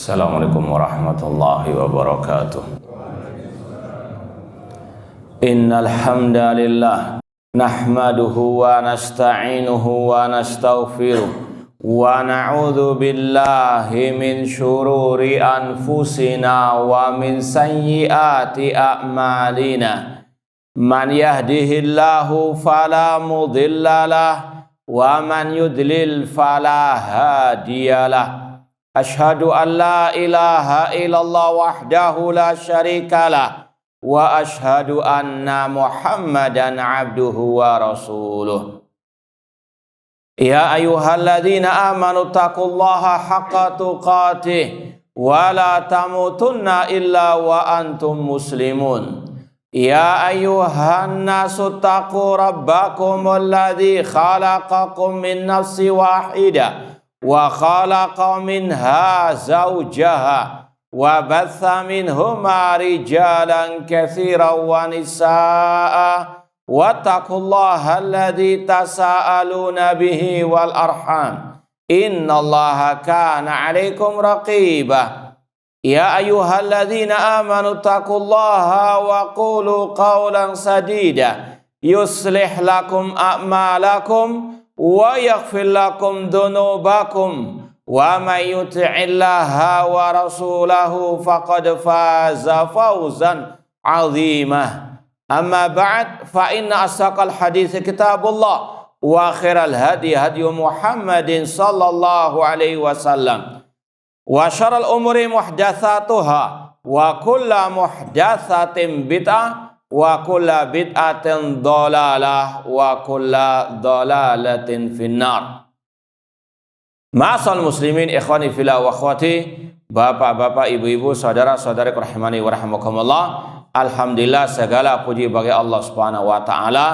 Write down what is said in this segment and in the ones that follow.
Assalamualaikum warahmatullahi wabarakatuh. Innal hamdalillah nahmaduhu wa nasta'inuhu wa nastaghfiruh wa na'udzu billahi min syururi anfusina wa min sayyiati a'malina. Man yahdihillahu fala mudhillalah wa man yudlil fala hadiyalah. Ashhadu an la ilaha illallah wahdahu la syarikalah wa ashhadu anna Muhammadan abduhu wa rasuluh. Ya ayyuhalladzina amanu taqullaha haqqa tuqatih wa la tamutunna illa wa antum muslimun. Ya ayyuhan nasu taqu rabbakumul ladzi khalaqakum min nafsin wahidah wa khalaqa minha zawjaha wa batha minhuma rijalan katsiran wa nisaa'a wattaqullaha alladzi tasaaluna bihi wal arham innallaha kana 'alaikum raqiba. Ya ayyuhalladzina amanu taqullaha wa qulu qawlan sadida yuslih lakum a'malakum wa yaghfir lakum dhunubakum wa may yuti'illaha wa rasulahu faqad faza fawzan 'azimah. Amma ba'd, fa inna asaqal hadits kitabullah wa khairal hadi hadi Muhammadin sallallahu alaihi wasallam wa syarrul umuri muhdatsatuha wa kullu muhdatsatin bid'ah wa kulla bid'atin dhalalah wa kulla dhalalatin finnar. Ma'asal muslimin ikhwani fillah wa akhwati, bapak-bapak, ibu-ibu, saudara-saudari rahimani wa rahimakumullah. Alhamdulillah, segala puji bagi Allah Subhanahu wa taala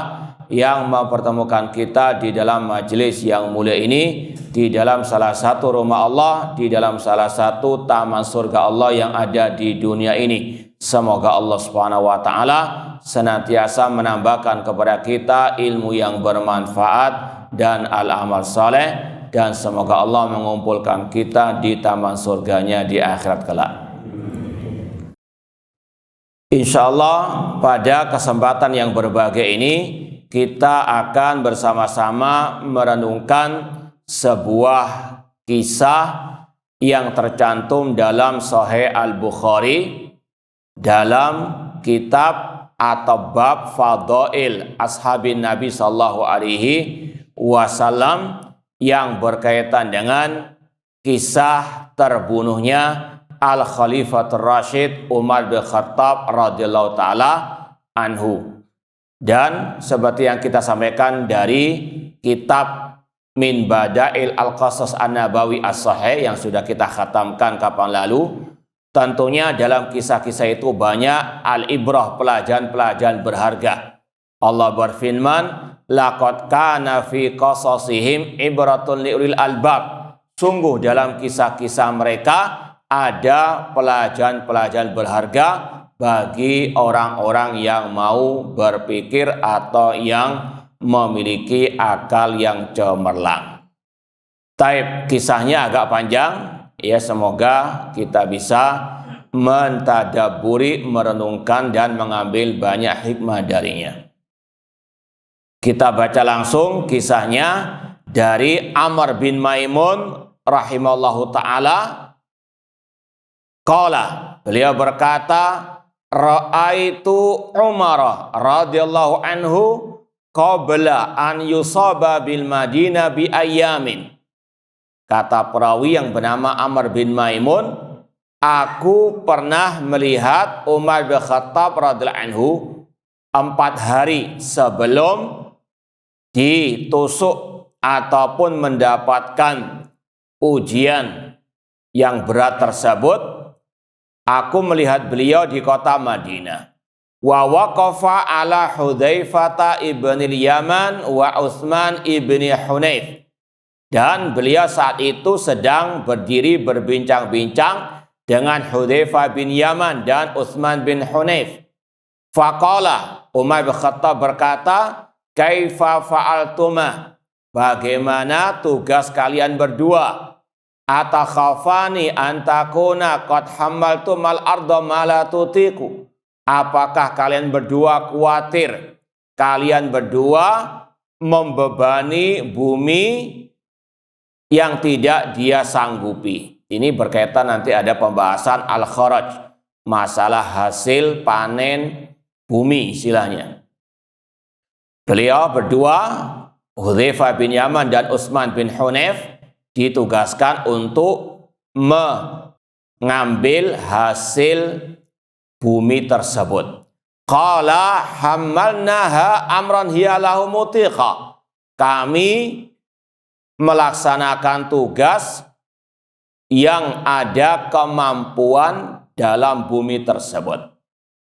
yang mempertemukan kita di dalam majelis yang mulia ini, di dalam salah satu rumah Allah, di dalam salah satu taman surga Allah yang ada di dunia ini. Semoga Allah Subhanahu wa taala senantiasa menambahkan kepada kita ilmu yang bermanfaat dan al-amal saleh, dan semoga Allah mengumpulkan kita di taman surganya di akhirat kelak. Insyaallah pada kesempatan yang berbahagia ini kita akan bersama-sama merenungkan sebuah kisah yang tercantum dalam Sahih Al-Bukhari dalam kitab atau bab Fadail Ashabin Nabi Sallallahu Alaihi Wasallam yang berkaitan dengan kisah terbunuhnya Al-Khalifatul Rashid Umar bin Khattab radhiyallahu ta'ala anhu. Dan seperti yang kita sampaikan dari kitab Min Badail Al-Qasas An-Nabawi As-Sahih yang sudah kita khatamkan kapan lalu, tentunya dalam kisah-kisah itu banyak al-ibrah, pelajaran-pelajaran berharga. Allah berfirman, laqad kana fi qasasihim ibratun liulil albab. Sungguh dalam kisah-kisah mereka ada pelajaran-pelajaran berharga bagi orang-orang yang mau berpikir atau yang memiliki akal yang cemerlang. Taib, kisahnya agak panjang. Ya, semoga kita bisa mentadabburi, merenungkan dan mengambil banyak hikmah darinya. Kita baca langsung kisahnya dari Amr bin Maimun rahimallahu ta'ala. Qala, beliau berkata, ra'aitu Umar radhiyallahu anhu qabla an yusaba bil Madinah bi ayamin. Kata perawi yang bernama Amr bin Maimun, aku pernah melihat Umar bin Khattab radhiyallahu anhu 4 hari sebelum ditusuk ataupun mendapatkan ujian yang berat tersebut. Aku melihat beliau di kota Madinah. Wa waqafa ala Hudzaifah ibn al-Yaman wa Utsman ibn Hunayf. Dan beliau saat itu sedang berdiri berbincang-bincang dengan Hudzaifah bin Yaman dan Utsman bin Hunayf. Faqala, Umar bin Khattab berkata, kaifa fa'altuma? Bagaimana tugas kalian berdua? Atakhafani antakuna qad hamaltu mal arda ma la tutiku. Apakah kalian berdua khawatir kalian berdua membebani bumi yang tidak dia sanggupi? Ini berkaitan nanti ada pembahasan al-kharaj, masalah hasil panen bumi istilahnya. Beliau berdua, Hudzaifah bin Yaman dan Utsman bin Hunayf, ditugaskan untuk mengambil hasil bumi tersebut. Qala hamalnaha amran hiya lahu mutiqa. Kami melaksanakan tugas yang ada kemampuan dalam bumi tersebut.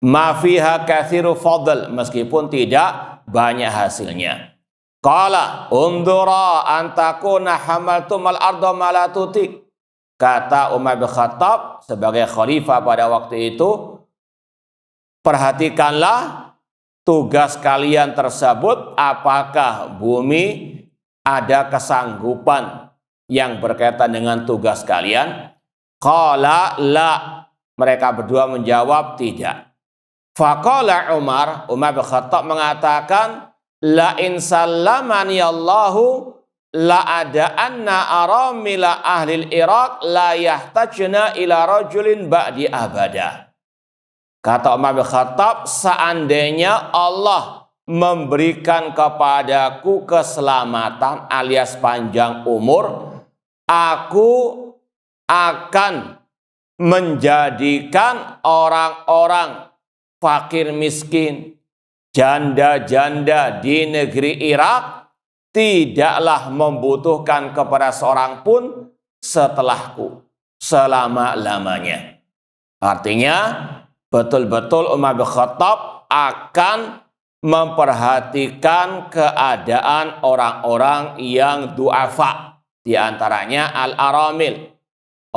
Ma fiha katsiru fadl, meskipun tidak banyak hasilnya. Qala undura antakuna hamaltumal arda ma la tutik. Kata Umar bin Khattab sebagai khalifah pada waktu itu, perhatikanlah tugas kalian tersebut, apakah bumi ada kesanggupan yang berkaitan dengan tugas kalian? Qala la, mereka berdua menjawab tidak. Faqala Umar bin Khattab mengatakan, la in sallamani Allahu la ada anna aramila ahlil Iraq la yahtajna ila rajulin ba'di abada. Kata Umar bin Khattab, seandainya Allah memberikan kepadaku keselamatan alias panjang umur, aku akan menjadikan orang-orang fakir miskin, janda-janda di negeri Irak tidaklah membutuhkan kepada seorang pun setelahku selama-lamanya. Artinya betul-betul Umar bin Khattab akan memperhatikan keadaan orang-orang yang du'afa, di antaranya al-aramil,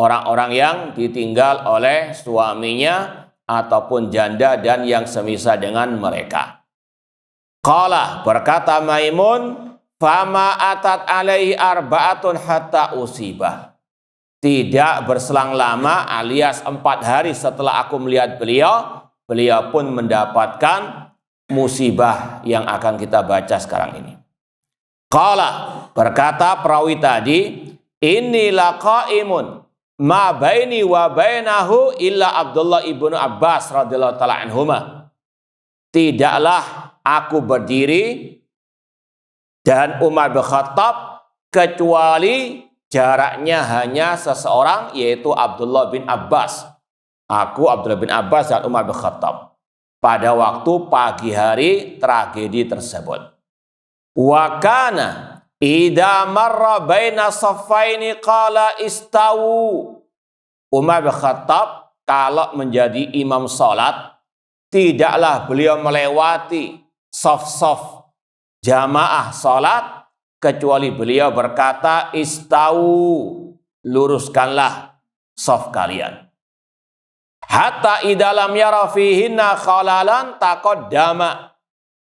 orang-orang yang ditinggal oleh suaminya ataupun janda dan yang semisal dengan mereka. Qala, berkata Maimun, fama atat alaihi arba'atun hatta usibah. Tidak berselang lama alias 4 hari setelah aku melihat beliau, beliau pun mendapatkan musibah yang akan kita baca sekarang ini. Qala, berkata perawi tadi, inni laqaimun ma baini wa bainahu illa Abdullah ibnu Abbas radhiyallahu ta'ala anhuma. Tidaklah aku berdiri dan Umar bin Khattab kecuali jaraknya hanya seseorang, yaitu Abdullah bin Abbas. Aku, Abdullah bin Abbas dan Umar bin Khattab pada waktu pagi hari tragedi tersebut. Wa kana idza marra baina saffaini qala istawu. Umar bin Khattab kalau menjadi imam salat, tidaklah beliau melewati saf-saf jamaah salat kecuali beliau berkata istawu, luruskanlah saf kalian. Hatta idalam yara fihinna khalalan taqaddama.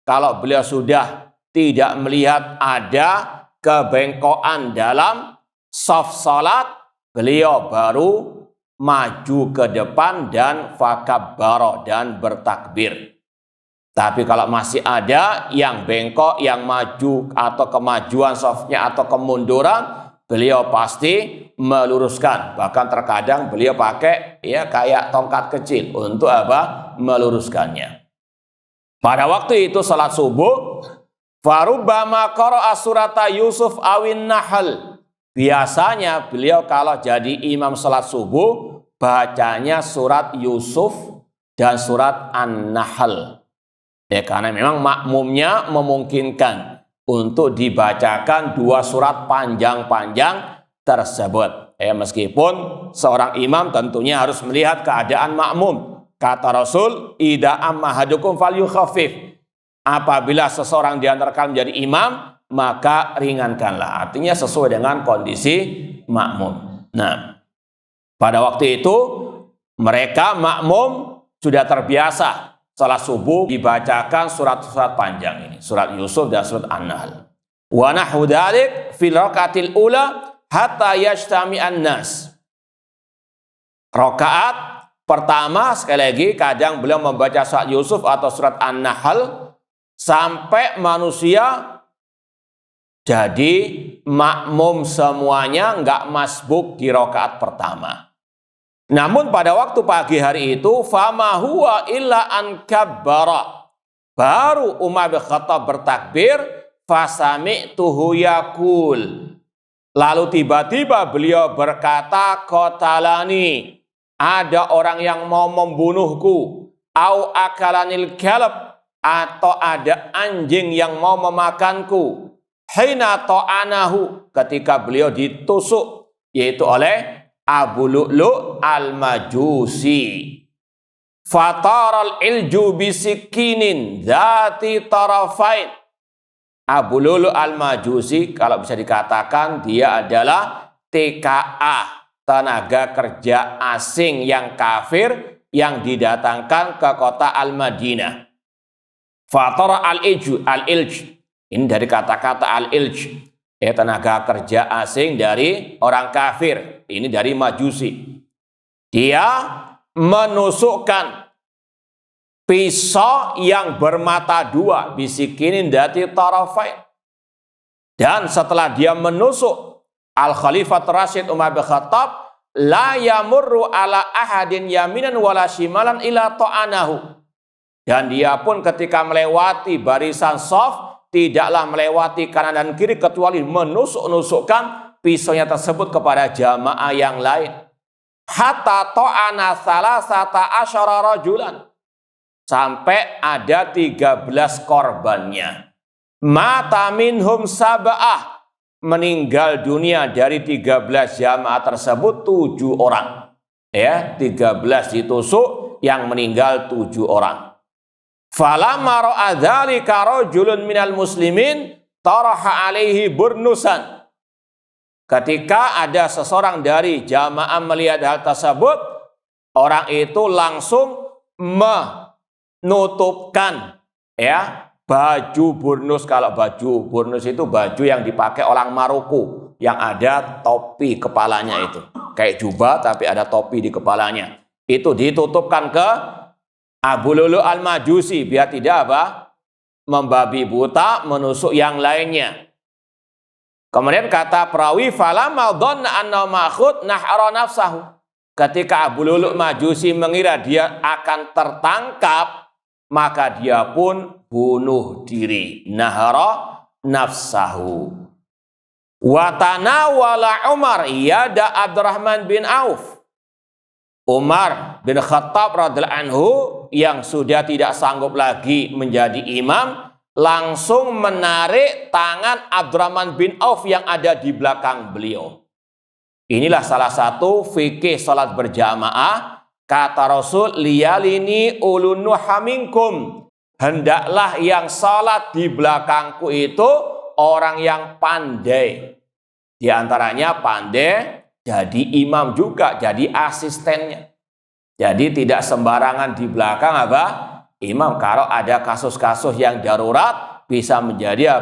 Kalau beliau sudah tidak melihat ada kebengkokan dalam saf salat, beliau baru maju ke depan dan fakabbara dan bertakbir. Tapi kalau masih ada yang bengkok, yang maju atau kemajuan safnya atau kemunduran, beliau pasti meluruskan. Bahkan terkadang beliau pakai ya kayak tongkat kecil untuk apa? Meluruskannya. Pada waktu itu salat subuh, farubbama qara'a surata Yusuf awin Nahl. Biasanya beliau kalau jadi imam salat subuh bacanya surat Yusuf dan surat An-Nahl. Ya, karena memang makmumnya memungkinkan untuk dibacakan 2 surat panjang-panjang tersebut. Ya, meskipun seorang imam tentunya harus melihat keadaan makmum. Kata Rasul, idza amma ahadukum falyukhaffif. Apabila seseorang di antara kalian menjadi imam, maka ringankanlah. Artinya sesuai dengan kondisi makmum. Nah, pada waktu itu mereka makmum sudah terbiasa salat subuh dibacakan surat-surat panjang ini, surat Yusuf dan surat An-Nahl. Wa nahu dzalik fil raqatil ula hatta yajtami'an nas. Rakaat pertama, sekali lagi, kadang beliau membaca surat Yusuf atau surat An-Nahl sampai manusia jadi makmum semuanya, nggak masbuk di rakaat pertama. Namun pada waktu pagi hari itu, fama huwa illa an kabbara. Baru Umar bin Khattab bertakbir, fasami'tuhu yaqul. Lalu tiba-tiba beliau berkata, qatalani. Ada orang yang mau membunuhku, au akalanil kalb, atau ada anjing yang mau memakanku. Hina ta'anahu, ketika beliau ditusuk, yaitu oleh Abu Lu'lu' al-Majusi. Fataral ilju bisikinin dzati tarafain. Abu Lu'lu' al-Majusi, kalau bisa dikatakan dia adalah TKA, tenaga kerja asing yang kafir yang didatangkan ke kota Al-Madinah. Fatara al-ilj, ini dari kata-kata al-ilj, tenaga kerja asing dari orang kafir, ini dari Majusi. Dia menusukkan pisau yang bermata dua, bisikinin dati tarafain. Dan setelah dia menusuk, Al-Khalifat Rasyid Umar bin Khattab la yamurru ala ahadin yaminan wala shimalan ila ta'anahu. Dan dia pun ketika melewati barisan shaf, tidaklah melewati kanan dan kiri kecuali menusuk-nusukkan pisaunya tersebut kepada jamaah yang lain. Hatta ta'ana salasata asyara rajulan. Sampai ada 13 korbannya. Mata minhum sab'ah. Meninggal dunia dari 13 jamaah tersebut 7 orang. Ya, 13 ditusuk, yang meninggal 7 orang. Falamma ra'a dzalika rajulun minal muslimin taraha alaihi burnusan. Ketika ada seseorang dari jamaah melihat hal tersebut, orang itu langsung menutupkan baju burnus. Kalau baju burnus itu baju yang dipakai orang Maroko, yang ada topi kepalanya itu. Kayak jubah tapi ada topi di kepalanya. Itu ditutupkan ke Abu Lu'lu' al-Majusi biar tidak membabi buta menusuk yang lainnya. Kemudian kata perawi, falamma dhanna annahu ma'khud nahara nafsahu. Ketika Abu Lu'lu' Majusi mengira dia akan tertangkap, maka dia pun bunuh diri. Nahara nafsahu. Wa tanawala Umar yada Abdurrahman bin Auf. Umar bin Khattab radhiyallahu anhu yang sudah tidak sanggup lagi menjadi imam, langsung menarik tangan Abdurrahman bin Auf yang ada di belakang beliau. Inilah salah satu fikih salat berjamaah. Kata Rasul, liyalini ulun nuha minkum. Hendaklah yang salat di belakangku itu orang yang pandai. Di antaranya pandai jadi imam juga, jadi asistennya. Jadi tidak sembarangan di belakang imam. Kalau ada kasus-kasus yang darurat bisa menjadi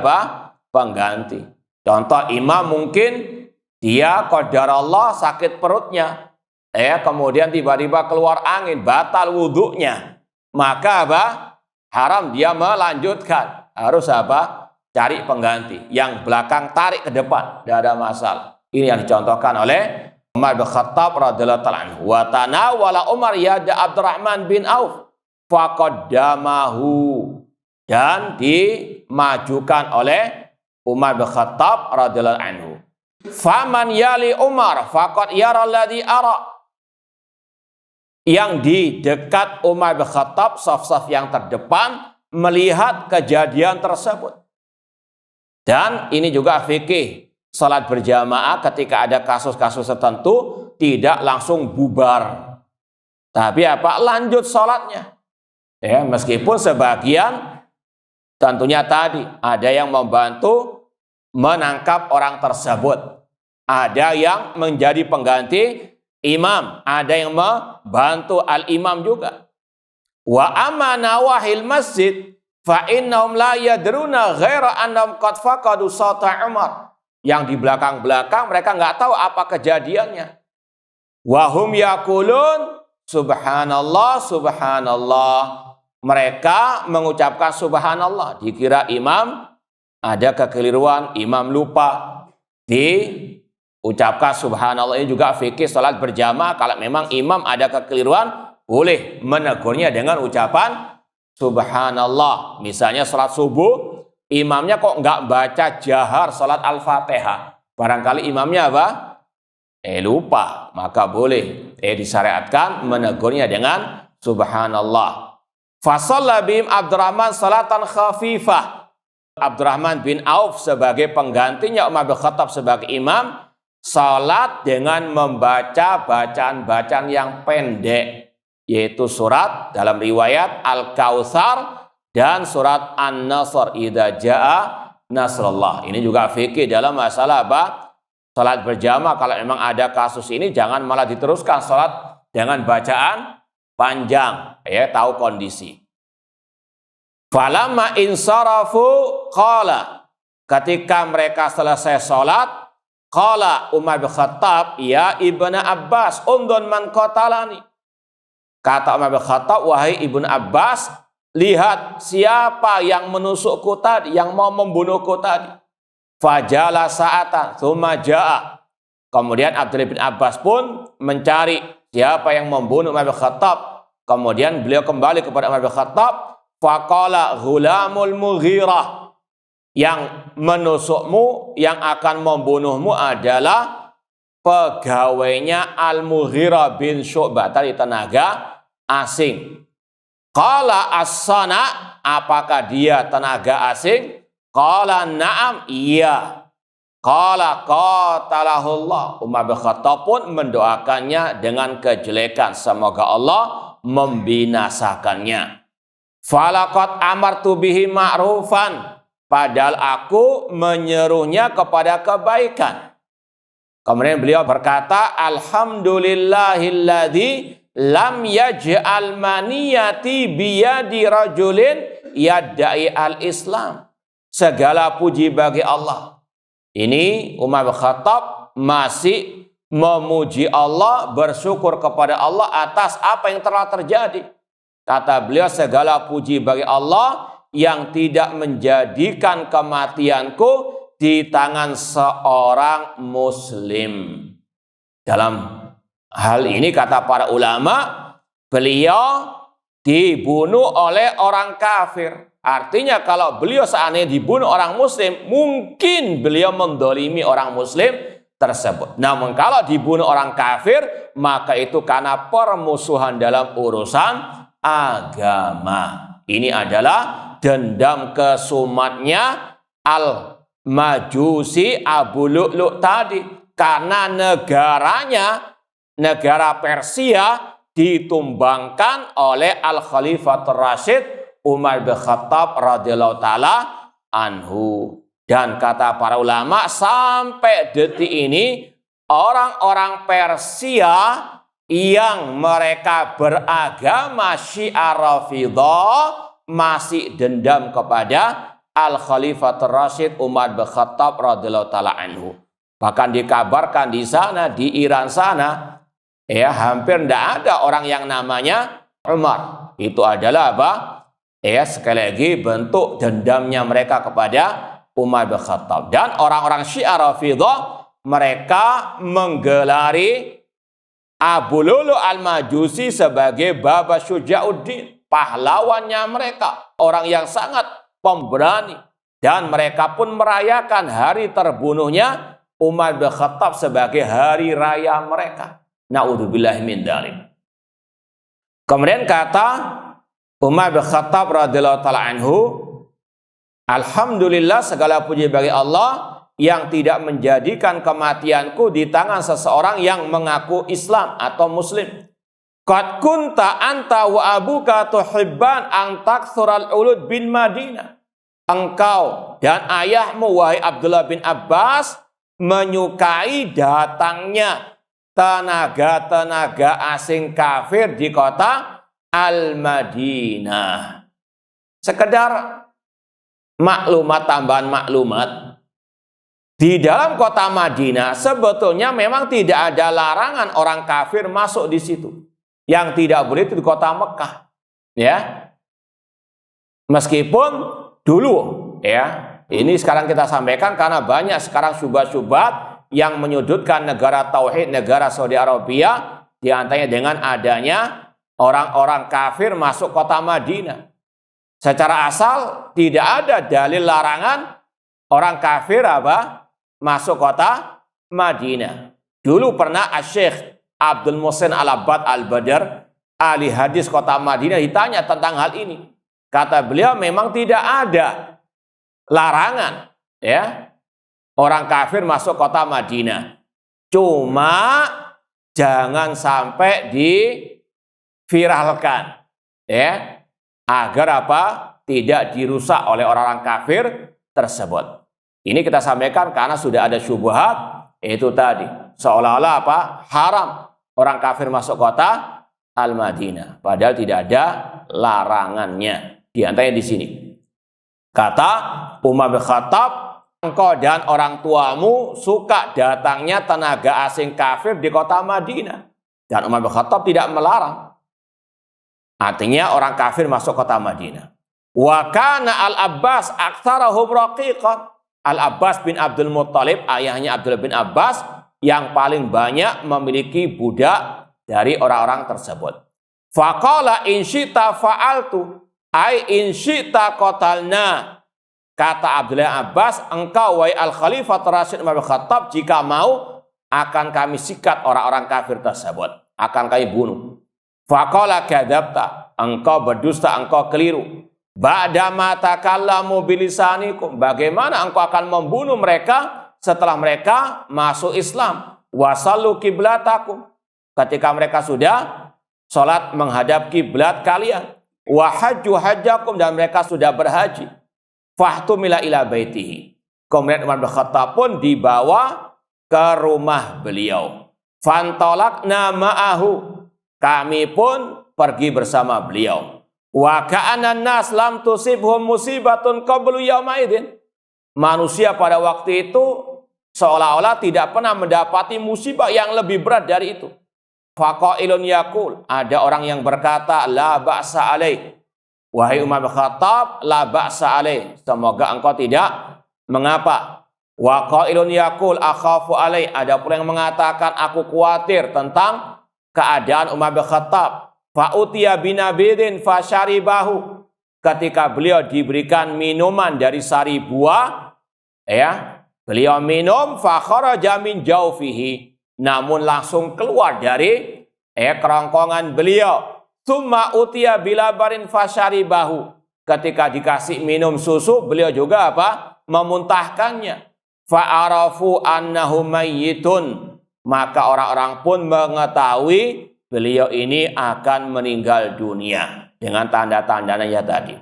pengganti. Contoh, imam mungkin dia qadarallah sakit perutnya. Kemudian tiba-tiba keluar angin, batal wudhunya. Maka haram dia melanjutkan. Harus cari pengganti. Yang belakang tarik ke depan, tidak ada masalah. Ini yang dicontohkan oleh Umar bin Khattab radhiyallahu anhu. Wa tanawala Umar yada Abdurrahman bin Auf faqaddamahu, dan dimajukan oleh Umar bin Khattab radhiyallahu anhu. Faman yali Umar faqad yara alladhi ara. Yang di dekat Umar bin Khattab, saf-saf yang terdepan, melihat kejadian tersebut. Dan ini juga fikih salat berjamaah, ketika ada kasus-kasus tertentu tidak langsung bubar, tapi lanjut salatnya. Meskipun sebagian tentunya tadi ada yang membantu menangkap orang tersebut, ada yang menjadi pengganti imam, ada yang membantu al-imam juga. Wa amma nawahil masjid fa innahum la yadruna ghaira annahum qad faqadu sawta Umar. Yang di belakang-belakang mereka nggak tahu apa kejadiannya. Wahum yaqulun subhanallah, subhanallah. Mereka mengucapkan subhanallah. Dikira imam ada kekeliruan, imam lupa. Diucapkan subhanallah. Ini juga fikih salat berjamaah. Kalau memang imam ada kekeliruan, boleh menegurnya dengan ucapan subhanallah. Misalnya salat subuh, imamnya kok nggak baca jahar salat al-fatihah. Barangkali imamnya apa? Lupa. Maka boleh disyariatkan menegurnya dengan subhanallah. Fasalla bihim Abdurrahman salatan khafifah. Abdurrahman bin Auf sebagai penggantinya Umar bin Khattab sebagai imam, salat dengan membaca bacaan-bacaan yang pendek, yaitu surat dalam riwayat Al-Kautsar dan surat An-Nasr idza jaa nasrullah. Ini juga fikih dalam masalah apa? Salat berjamaah. Kalau memang ada kasus ini, jangan malah diteruskan salat dengan bacaan panjang, ya, tahu kondisi. Falamma insarafu qala, ketika mereka selesai salat, qala Umar bin Khattab, ya Ibnu Abbas, undun man qatalani. Kata Umar bin Khattab, wahai Ibnu Abbas, lihat siapa yang menusukku tadi, yang mau membunuhku tadi. Fajala sa'atan tsumma jaa. Kemudian Abdullah bin Abbas pun mencari siapa yang membunuh Umar bin Khattab. Kemudian beliau kembali kepada Umar bin Khattab, faqala ghulamul Mughirah, yang menusukmu, yang akan membunuhmu adalah pegawainya Al-Mughirah bin Syu'bah, tadi tenaga asing. Qala as-sana, apakah dia tenaga asing? Qala na'am, iya. Qala qatalahullah. Umar bin Khattab pun mendoakannya dengan kejelekan, semoga Allah membinasakannya. Falaqad amartu bihi ma'rufan, padahal aku menyerunya kepada kebaikan. Kemudian beliau berkata, alhamdulillahilladzi lam yaj'al maniyati biyadi rajulin yadda'i al-islam. Segala puji bagi Allah. Ini Umar bin Khattab masih memuji Allah, bersyukur kepada Allah atas apa yang telah terjadi. Kata beliau, segala puji bagi Allah yang tidak menjadikan kematianku di tangan seorang muslim. Dalam hal ini kata para ulama, beliau dibunuh oleh orang kafir. Artinya kalau beliau seandainya dibunuh orang muslim, mungkin beliau mendolimi orang muslim tersebut. Namun kalau dibunuh orang kafir, maka itu karena permusuhan dalam urusan agama. Ini adalah dendam kesumatnya Al-Majusi Abu Lu'lu' tadi. Karena negaranya, negara Persia, ditumbangkan oleh Al-Khalifatul Rasyid Umar bin Khattab radhiyallahu taala anhu. Dan kata para ulama, sampai detik ini orang-orang Persia yang mereka beragama Syiah Rafidhah masih dendam kepada Al-Khalifatul Rasyid Umar bin Khattab radhiyallahu taala anhu. Bahkan dikabarkan di sana, di Iran sana, ya hampir tidak ada orang yang namanya Umar. Itu adalah apa? Ya, sekali lagi bentuk dendamnya mereka kepada Umar bin Khattab. Dan orang-orang Syiah Rafidhah, mereka menggelari Abu Lu'lu' al-Majusi sebagai Baba Syuja'uddin, pahlawannya mereka, orang yang sangat pemberani. Dan mereka pun merayakan hari terbunuhnya Umar bin Khattab sebagai hari raya mereka. Na'udzubillahi min dzalik. Kemudian kata Umar bin Khattab radhiyallahu taala anhu, alhamdulillah, segala puji bagi Allah yang tidak menjadikan kematianku di tangan seseorang yang mengaku Islam atau Muslim. Qad kunta anta wa abuka tuhibban an taktsural ulud bin Madinah. Engkau dan ayahmu, wahai Abdullah bin Abbas, menyukai datangnya tenaga-tenaga asing kafir di kota Al-Madinah. Sekedar maklumat, tambahan maklumat, Di dalam kota Madinah sebetulnya memang tidak ada larangan orang kafir masuk di situ. Yang tidak boleh itu di kota Mekah. Ya. Meskipun dulu ya, ini sekarang kita sampaikan karena banyak sekarang syubhat-syubhat yang menyudutkan negara tauhid, negara Saudi Arabia, di antaranya dengan adanya orang-orang kafir masuk kota Madinah. Secara asal tidak ada dalil larangan orang kafir masuk kota Madinah. Dulu pernah Syekh Abdul Muhsin Al-Abbad Al-Badr, ahli hadis kota Madinah, ditanya tentang hal ini. Kata beliau memang tidak ada larangan ya orang kafir masuk kota Madinah. Cuma jangan sampai diviralkan ya, agar tidak dirusak oleh orang-orang kafir tersebut. Ini kita sampaikan karena sudah ada syubhat, itu tadi seolah-olah haram orang kafir masuk kota Al-Madinah, padahal tidak ada larangannya. Di antaranya di sini kata Umar bin Khattab, engkau dan orang tuamu suka datangnya tenaga asing kafir di kota Madinah, dan Umar bin Khattab tidak melarang. Artinya orang kafir masuk kota Madinah. Wa kana Al-Abbas aktsarahum raqiqan. Al-Abbas bin Abdul Muttalib, ayahnya Abdullah bin Abbas, yang paling banyak memiliki budak dari orang-orang tersebut. Faqala in syi'ta fa'altu, ai in syi'ta qatalna. Kata Abdullah Abbas, engkau wahai Al-Khalifah Rasyid Umar bin Khattab, jika mau akan kami sikat orang-orang kafir tersebut, akan kami bunuh. Faqala kadzabta, engkau berdusta, engkau keliru. Ba'dama takallamu bilisanikum, bagaimana engkau akan membunuh mereka setelah mereka masuk Islam? Wasallu kiblatakum, ketika mereka sudah sholat menghadap kiblat kalian. Wa hajju hajjakum, dan mereka sudah berhaji. Fahtumila ila baitihi, kemudian Umar bin Khattab pun dibawa ke rumah beliau. Fantolakna ma'ahu, kami pun pergi bersama beliau. Wa ka'anan nas lam tusibhum musibatun qablu yaumaidin, manusia pada waktu itu seolah-olah tidak pernah mendapati musibah yang lebih berat dari itu. Faqailun yaqul, ada orang yang berkata, la ba'sa alaih, wahai Umar bin Khattab, la ba'sa alaih, semoga engkau tidak mengapa. Wa qailun yaqul akhafu alaih, ada pula yang mengatakan aku khawatir tentang keadaan Umar bin Khattab. Fa'utiya binabidin fasyaribahu, ketika beliau diberikan minuman dari sari buah ya, beliau minum. Fakharaja min jaufihi, namun langsung keluar dari kerongkongan beliau. Tsumma utiya bilabarin fasyaribahu, ketika dikasih minum susu beliau juga memuntahkannya. Fa'arafu annahu mayyitun, maka orang-orang pun mengetahui beliau ini akan meninggal dunia dengan tanda-tandanya tadi.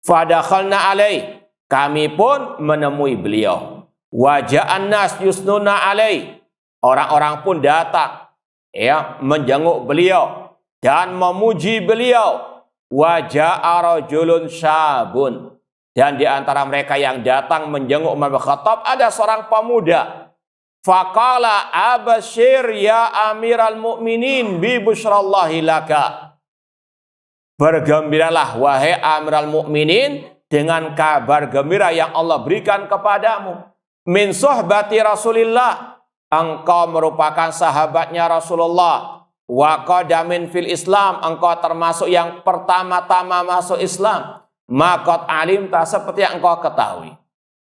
Fadakhalna alaih, kami pun menemui beliau. Waja'an nas yusnuna alaih, orang-orang pun datang ya menjenguk beliau dan memuji beliau. Waja'a rajulun syabun, dan di antara mereka yang datang menjenguk Umar bin Khattab ada seorang pemuda. Faqala abashir ya amiral mu'minin bi busyrallahi laka, bergembiralah wahai amiral mu'minin dengan kabar gembira yang Allah berikan kepadamu. Min suhbati Rasulillah, engkau merupakan sahabatnya Rasulullah. Wa qadamin fil Islam, engkau termasuk yang pertama-tama masuk Islam. Maqad alimta, seperti yang engkau ketahui.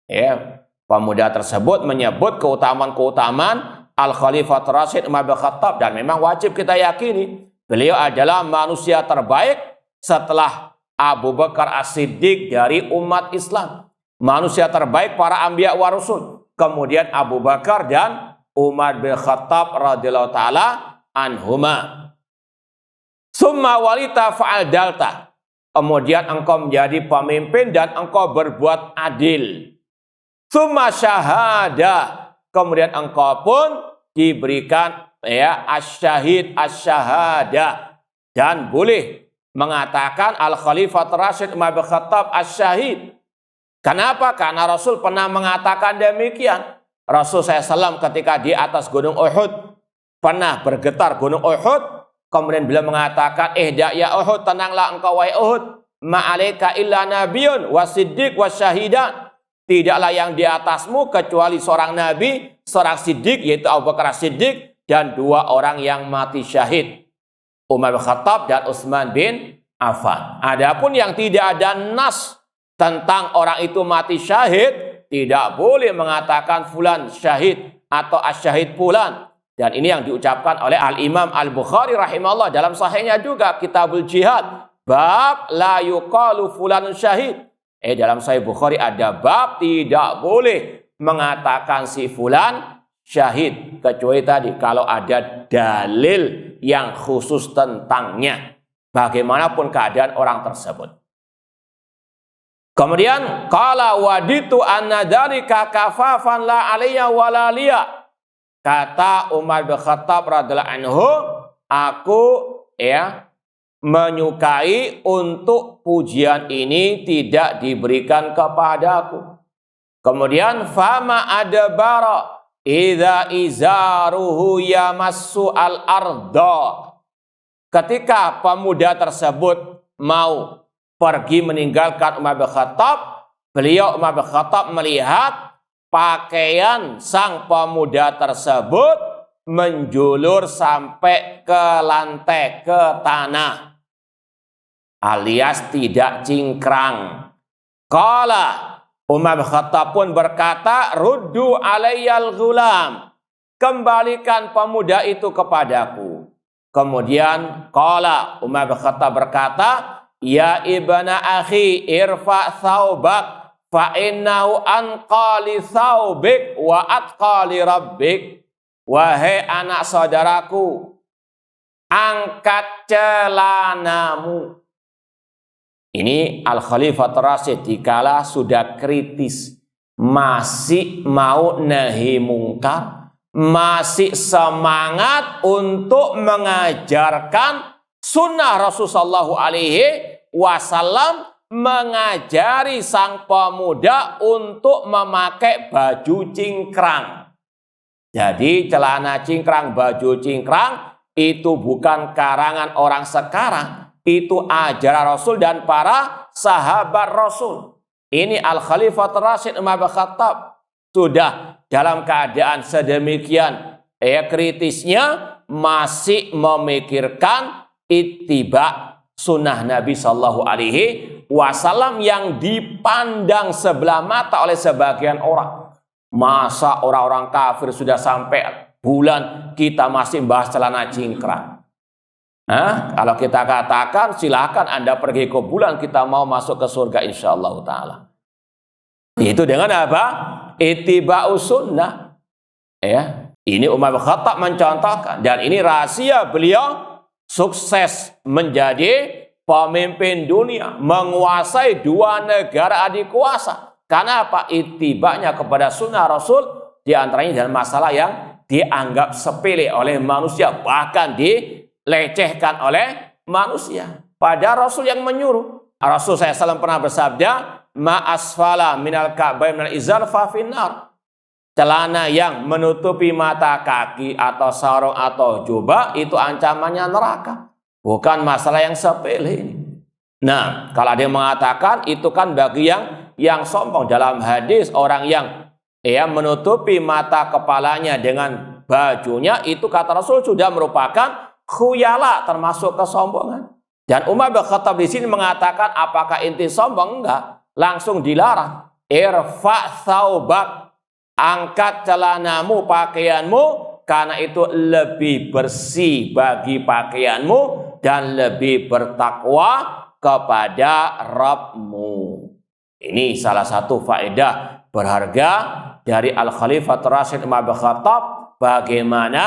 Ya. Pemuda tersebut menyebut keutamaan-keutamaan Al-Khalifah Rasyid Umar bin Khattab, dan memang wajib kita yakini beliau adalah manusia terbaik setelah Abu Bakar As-Siddiq dari umat Islam. Manusia terbaik para anbiya wa rasul, kemudian Abu Bakar dan Umar bin Khattab radhiyallahu taala anhuma. Summa walita fa'al dalta, kemudian engkau menjadi pemimpin dan engkau berbuat adil. Summa syahada, kemudian engkau pun diberikan asyahid asyahada, dan boleh mengatakan Al-Khalifah Rasyid Umar bin Khattab asyahid. Kenapa? Karena Rasul pernah mengatakan demikian. Rasul SAW ketika di atas gunung Uhud pernah bergetar gunung Uhud, kemudian beliau mengatakan, ya Uhud, tenanglah engkau wahai Uhud, ma'alaika illa nabiyun wasiddiq wasyahidan. Tidaklah yang di atasmu kecuali seorang nabi, seorang siddiq yaitu Abu Bakar Siddiq, dan 2 orang yang mati syahid, Umar bin Khattab dan Utsman bin Affan. Adapun yang tidak ada nas tentang orang itu mati syahid, tidak boleh mengatakan fulan syahid atau asyahid fulan. Dan ini yang diucapkan oleh Al-Imam Al-Bukhari rahimahullah dalam sahihnya juga, Kitabul Jihad, bab la yuqalu fulanun syahid. Dalam Sahih Bukhari ada bab tidak boleh mengatakan si fulan syahid, kecuali tadi kalau ada dalil yang khusus tentangnya, bagaimanapun keadaan orang tersebut. Kemudian qala waditu anna dzalika kafafan la alayya wala liya. Kata Umar bin Khattab radhiyallahu anhu, aku menyukai untuk pujian ini tidak diberikan kepadaku. Kemudian fama adbara idza izaruhu yamassu al-arda. Ketika pemuda tersebut mau pergi meninggalkan Umar bin Khattab, Umar bin Khattab melihat pakaian sang pemuda tersebut menjulur sampai ke lantai, ke tanah, alias tidak cingkrang. Qala, Umar bin Khattab pun berkata, ruddu alayyal ghulam, kembalikan pemuda itu kepadaku. Kemudian qala, Umar bin Khattab berkata, ya ibna akhi irfa thawbak fa innahu anqali thawbik wa atqali rabbik. Wahai anak saudaraku, angkat celanamu. Ini Al-Khalifatul Rasyid dikala sudah kritis, masih mau nahi mungkar, masih semangat untuk mengajarkan sunnah Rasulullah SAW, mengajari sang pemuda untuk memakai baju cingkrang. Jadi celana cingkrang, baju cingkrang itu bukan karangan orang sekarang, itu ajaran Rasul dan para sahabat Rasul. Ini Al-Khalifatul Rasyid Umar bin Khattab sudah dalam keadaan sedemikian kritisnya masih memikirkan ittiba sunnah Nabi Shallallahu Alaihi Wasallam yang dipandang sebelah mata oleh sebagian orang. Masa orang-orang kafir sudah sampai bulan kita masih bahas celana cingkrang? Kalau kita katakan silahkan Anda pergi ke bulan, kita mau masuk ke surga insyaallah taala. Itu dengan apa? Ittiba'us sunnah. Ini Umar bin Khattab mencontohkan, dan ini rahasia beliau sukses menjadi pemimpin dunia, menguasai 2 negara adikuasa. Karena apa? Ittiba'nya kepada sunnah Rasul, diantaranya dalam masalah yang dianggap sepele oleh manusia, bahkan dilecehkan oleh manusia. Pada Rasul yang menyuruh. Rasul SAW pernah bersabda, ma asfala minal ka'bayn minal izar fa finnar. Celana yang menutupi mata kaki atau sarung atau jubah itu ancamannya neraka. Bukan masalah yang sepele ini. Nah, kalau ada yang mengatakan itu kan bagi yang sombong. Dalam hadis orang yang menutupi mata kepalanya dengan bajunya, itu kata Rasul sudah merupakan khuyala, termasuk kesombongan. Dan Umar bin Khattab di sini mengatakan, apakah inti sombong? Enggak, langsung dilarang. Irfa thawbak, angkat celanamu, pakaianmu, karena itu lebih bersih bagi pakaianmu dan lebih bertakwa kepada Rabbmu. Ini salah satu faedah berharga dari Al-Khalifatul Rasyid Umar bin Khattab, bagaimana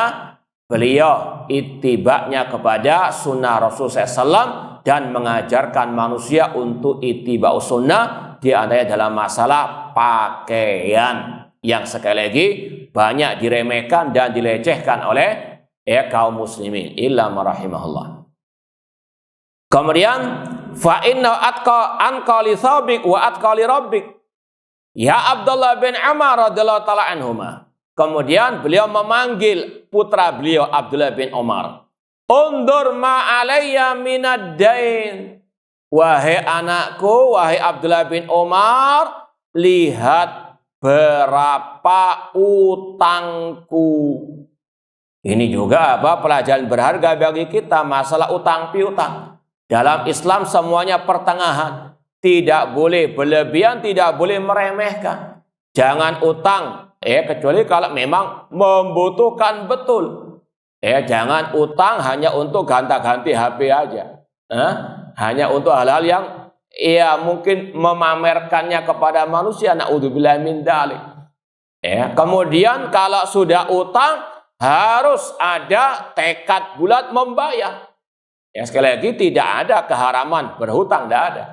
beliau ittiba'nya kepada sunnah Rasul SAW dan mengajarkan manusia untuk ittiba'us sunnah, di antaranya dalam masalah pakaian yang sekali lagi banyak diremehkan dan dilecehkan oleh kaum muslimin illa marahimahullah. Kemudian fa inna anqa li thawbik wa atqa li rabbik. Ya Abdullah bin Umar radhiyallahu taala anhuma, Kemudian beliau memanggil putra beliau Abdullah bin Umar. Undur ma alayya minad dain. Wahai anakku, wahai Abdullah bin Umar, lihat berapa utangku. Ini juga pelajaran berharga bagi kita, masalah utang piutang. Dalam Islam semuanya pertengahan. Tidak boleh berlebihan, tidak boleh meremehkan. Jangan utang, kecuali kalau memang membutuhkan betul. Jangan utang hanya untuk ganti-ganti HP aja. Hanya untuk hal-hal yang mungkin memamerkannya kepada manusia. Na'udzubillah min dzalik. Kemudian kalau sudah utang, harus ada tekad bulat membayar. Sekali lagi tidak ada keharaman berhutang, tidak ada.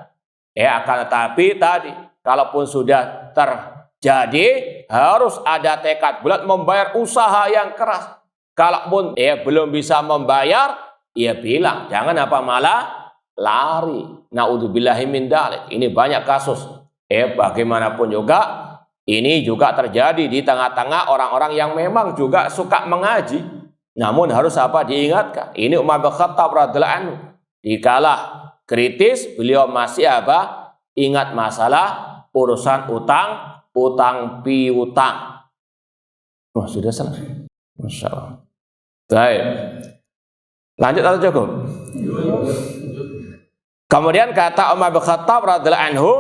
Akan tetapi tadi, kalaupun sudah terjadi, harus ada tekad bulat membayar, usaha yang keras. Kalaupun belum bisa membayar, bilang, jangan malah lari. Na'udzubillahi min dzalik. Ini banyak kasus. Bagaimanapun juga, ini juga terjadi di tengah-tengah orang-orang yang memang juga suka mengaji. Namun harus diingatkan. Ini Umar bin Khattab radhiyallahu anhu. Dikala kritis, beliau masih ingat masalah urusan utang piutang. Sudah selesai. Masya Allah. Baik. Lanjut atau cukup? Kemudian kata Umar bin Khattab radhiyallahu anhu,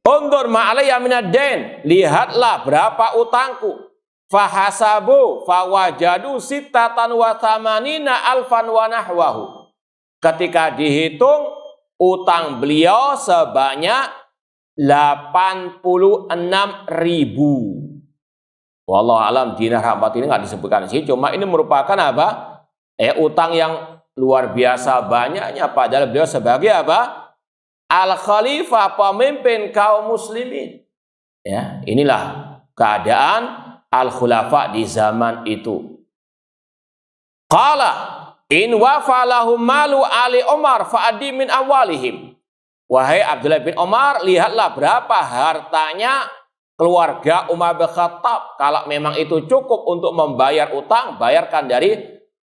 undur ma'alayya minad dain, lihatlah berapa utangku. Fahasabu fawajadu sittatan wa thamanina alfan wa nahwahu. Ketika dihitung, utang beliau sebanyak 86.000. Wallahu alam, dinar habat ini nggak disebutkan sih, cuma ini merupakan utang yang luar biasa banyaknya, padahal beliau sebagai al-khalifah, pemimpin kaum muslimin. Inilah keadaan al-khulafa di zaman itu. Qala in wafalahum malu ali Umar fa'adi min awalihim. Wahai Abdullah bin Umar, lihatlah berapa hartanya keluarga Umar bin Khattab. Kalau memang itu cukup untuk membayar utang, bayarkan dari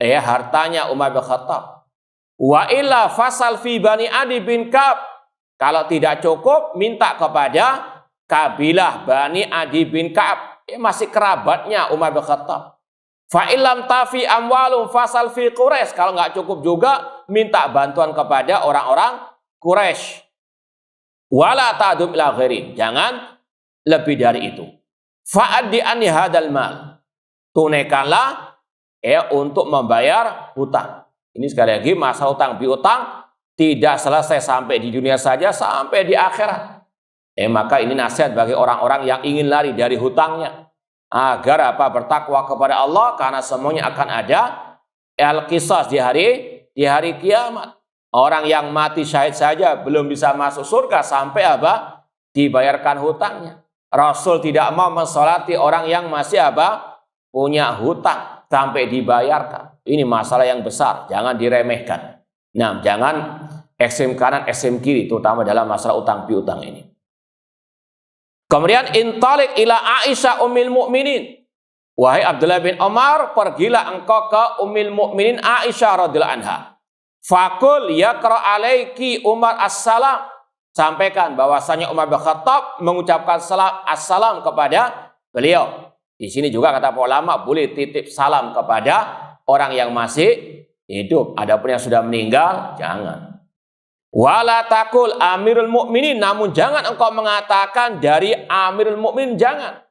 hartanya Umar bin Khattab. Wa illa fasal fi bani Adi bin Ka'ab. Kalau tidak cukup, minta kepada kabilah Bani Adi bin Ka'ab. Masih kerabatnya Umar bin Khattab. Fa'ilam tafi amwalum fasal fi Quraisy. Kalau nggak cukup juga, minta bantuan kepada orang-orang Quraisy. Wala ta'dum ila ghairin. Jangan lebih dari itu. Fa'addi anni hadal mal. Tunaikanlah untuk membayar hutang. Ini sekali lagi masa hutang piutang tidak selesai sampai di dunia saja, sampai di akhirat. Maka ini nasihat bagi orang-orang yang ingin lari dari hutangnya, agar bertakwa kepada Allah, karena semuanya akan ada al-qisas di hari kiamat. Orang yang mati syahid saja belum bisa masuk surga sampai dibayarkan hutangnya. Rasul tidak mau mensolati orang yang masih punya hutang sampai dibayarkan. Ini masalah yang besar, jangan diremehkan. Nah, jangan ekstrem kanan ekstrem kiri, terutama dalam masalah utang piutang ini. Kemudian intalik ila Aisyah ummil mukminin. Wahai Abdullah bin Umar, pergilah engkau ke ummil mukminin Aisyah radhiyallahu anha. Fakul yaqra alaiki Umar assalam. Sampaikan bahwasanya Umar bin Khattab mengucapkan assalam kepada beliau. Di sini juga kata ulama boleh titip salam kepada orang yang masih hidup. Adapun yang sudah meninggal jangan. Wala takul amirul mukminin, namun jangan engkau mengatakan dari amirul mukminin, jangan.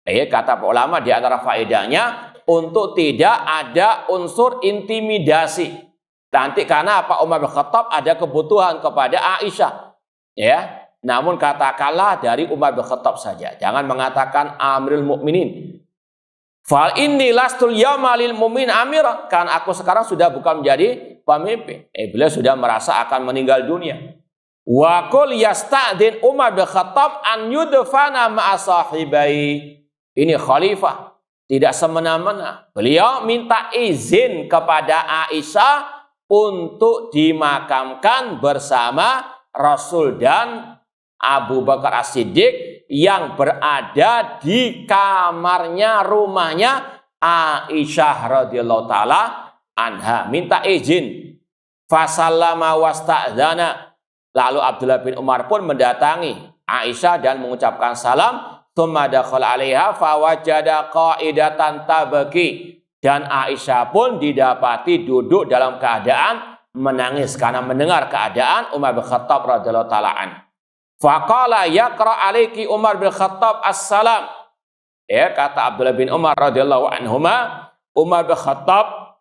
Kata ulama di antara faedahnya untuk tidak ada unsur intimidasi. Nanti karena Umar bin Khattab ada kebutuhan kepada Aisyah. Namun katakanlah dari Umar bin Khattab saja. Jangan mengatakan amirul mukminin. Fal inni lastul yawma lil mu'min amira, kan aku sekarang sudah bukan menjadi pemimpin. Beliau sudah merasa akan meninggal dunia. Wa qul yasta'din Umar bin Khattab an yudfana ma'a sahibai. Ini khalifah, tidak semena-mena. Beliau minta izin kepada Aisyah untuk dimakamkan bersama Rasul dan Abu Bakar As-Siddiq yang berada di kamarnya, rumahnya Aisyah radhiyallahu taala anha, minta izin. Fasallama wasta'dzana, lalu Abdullah bin Umar pun mendatangi Aisyah dan mengucapkan salam. Tsumma dakhala 'alaiha fawajada qa'idatan tabki, dan Aisyah pun didapati duduk dalam keadaan menangis karena mendengar keadaan Umar bin Khattab radhiyallahu taala an. Faqala yaqra 'alaiki Umar bin Khattab as-salam. Ya, kata Abdullah bin Umar radhiyallahu anhuma, Umar bin Khattab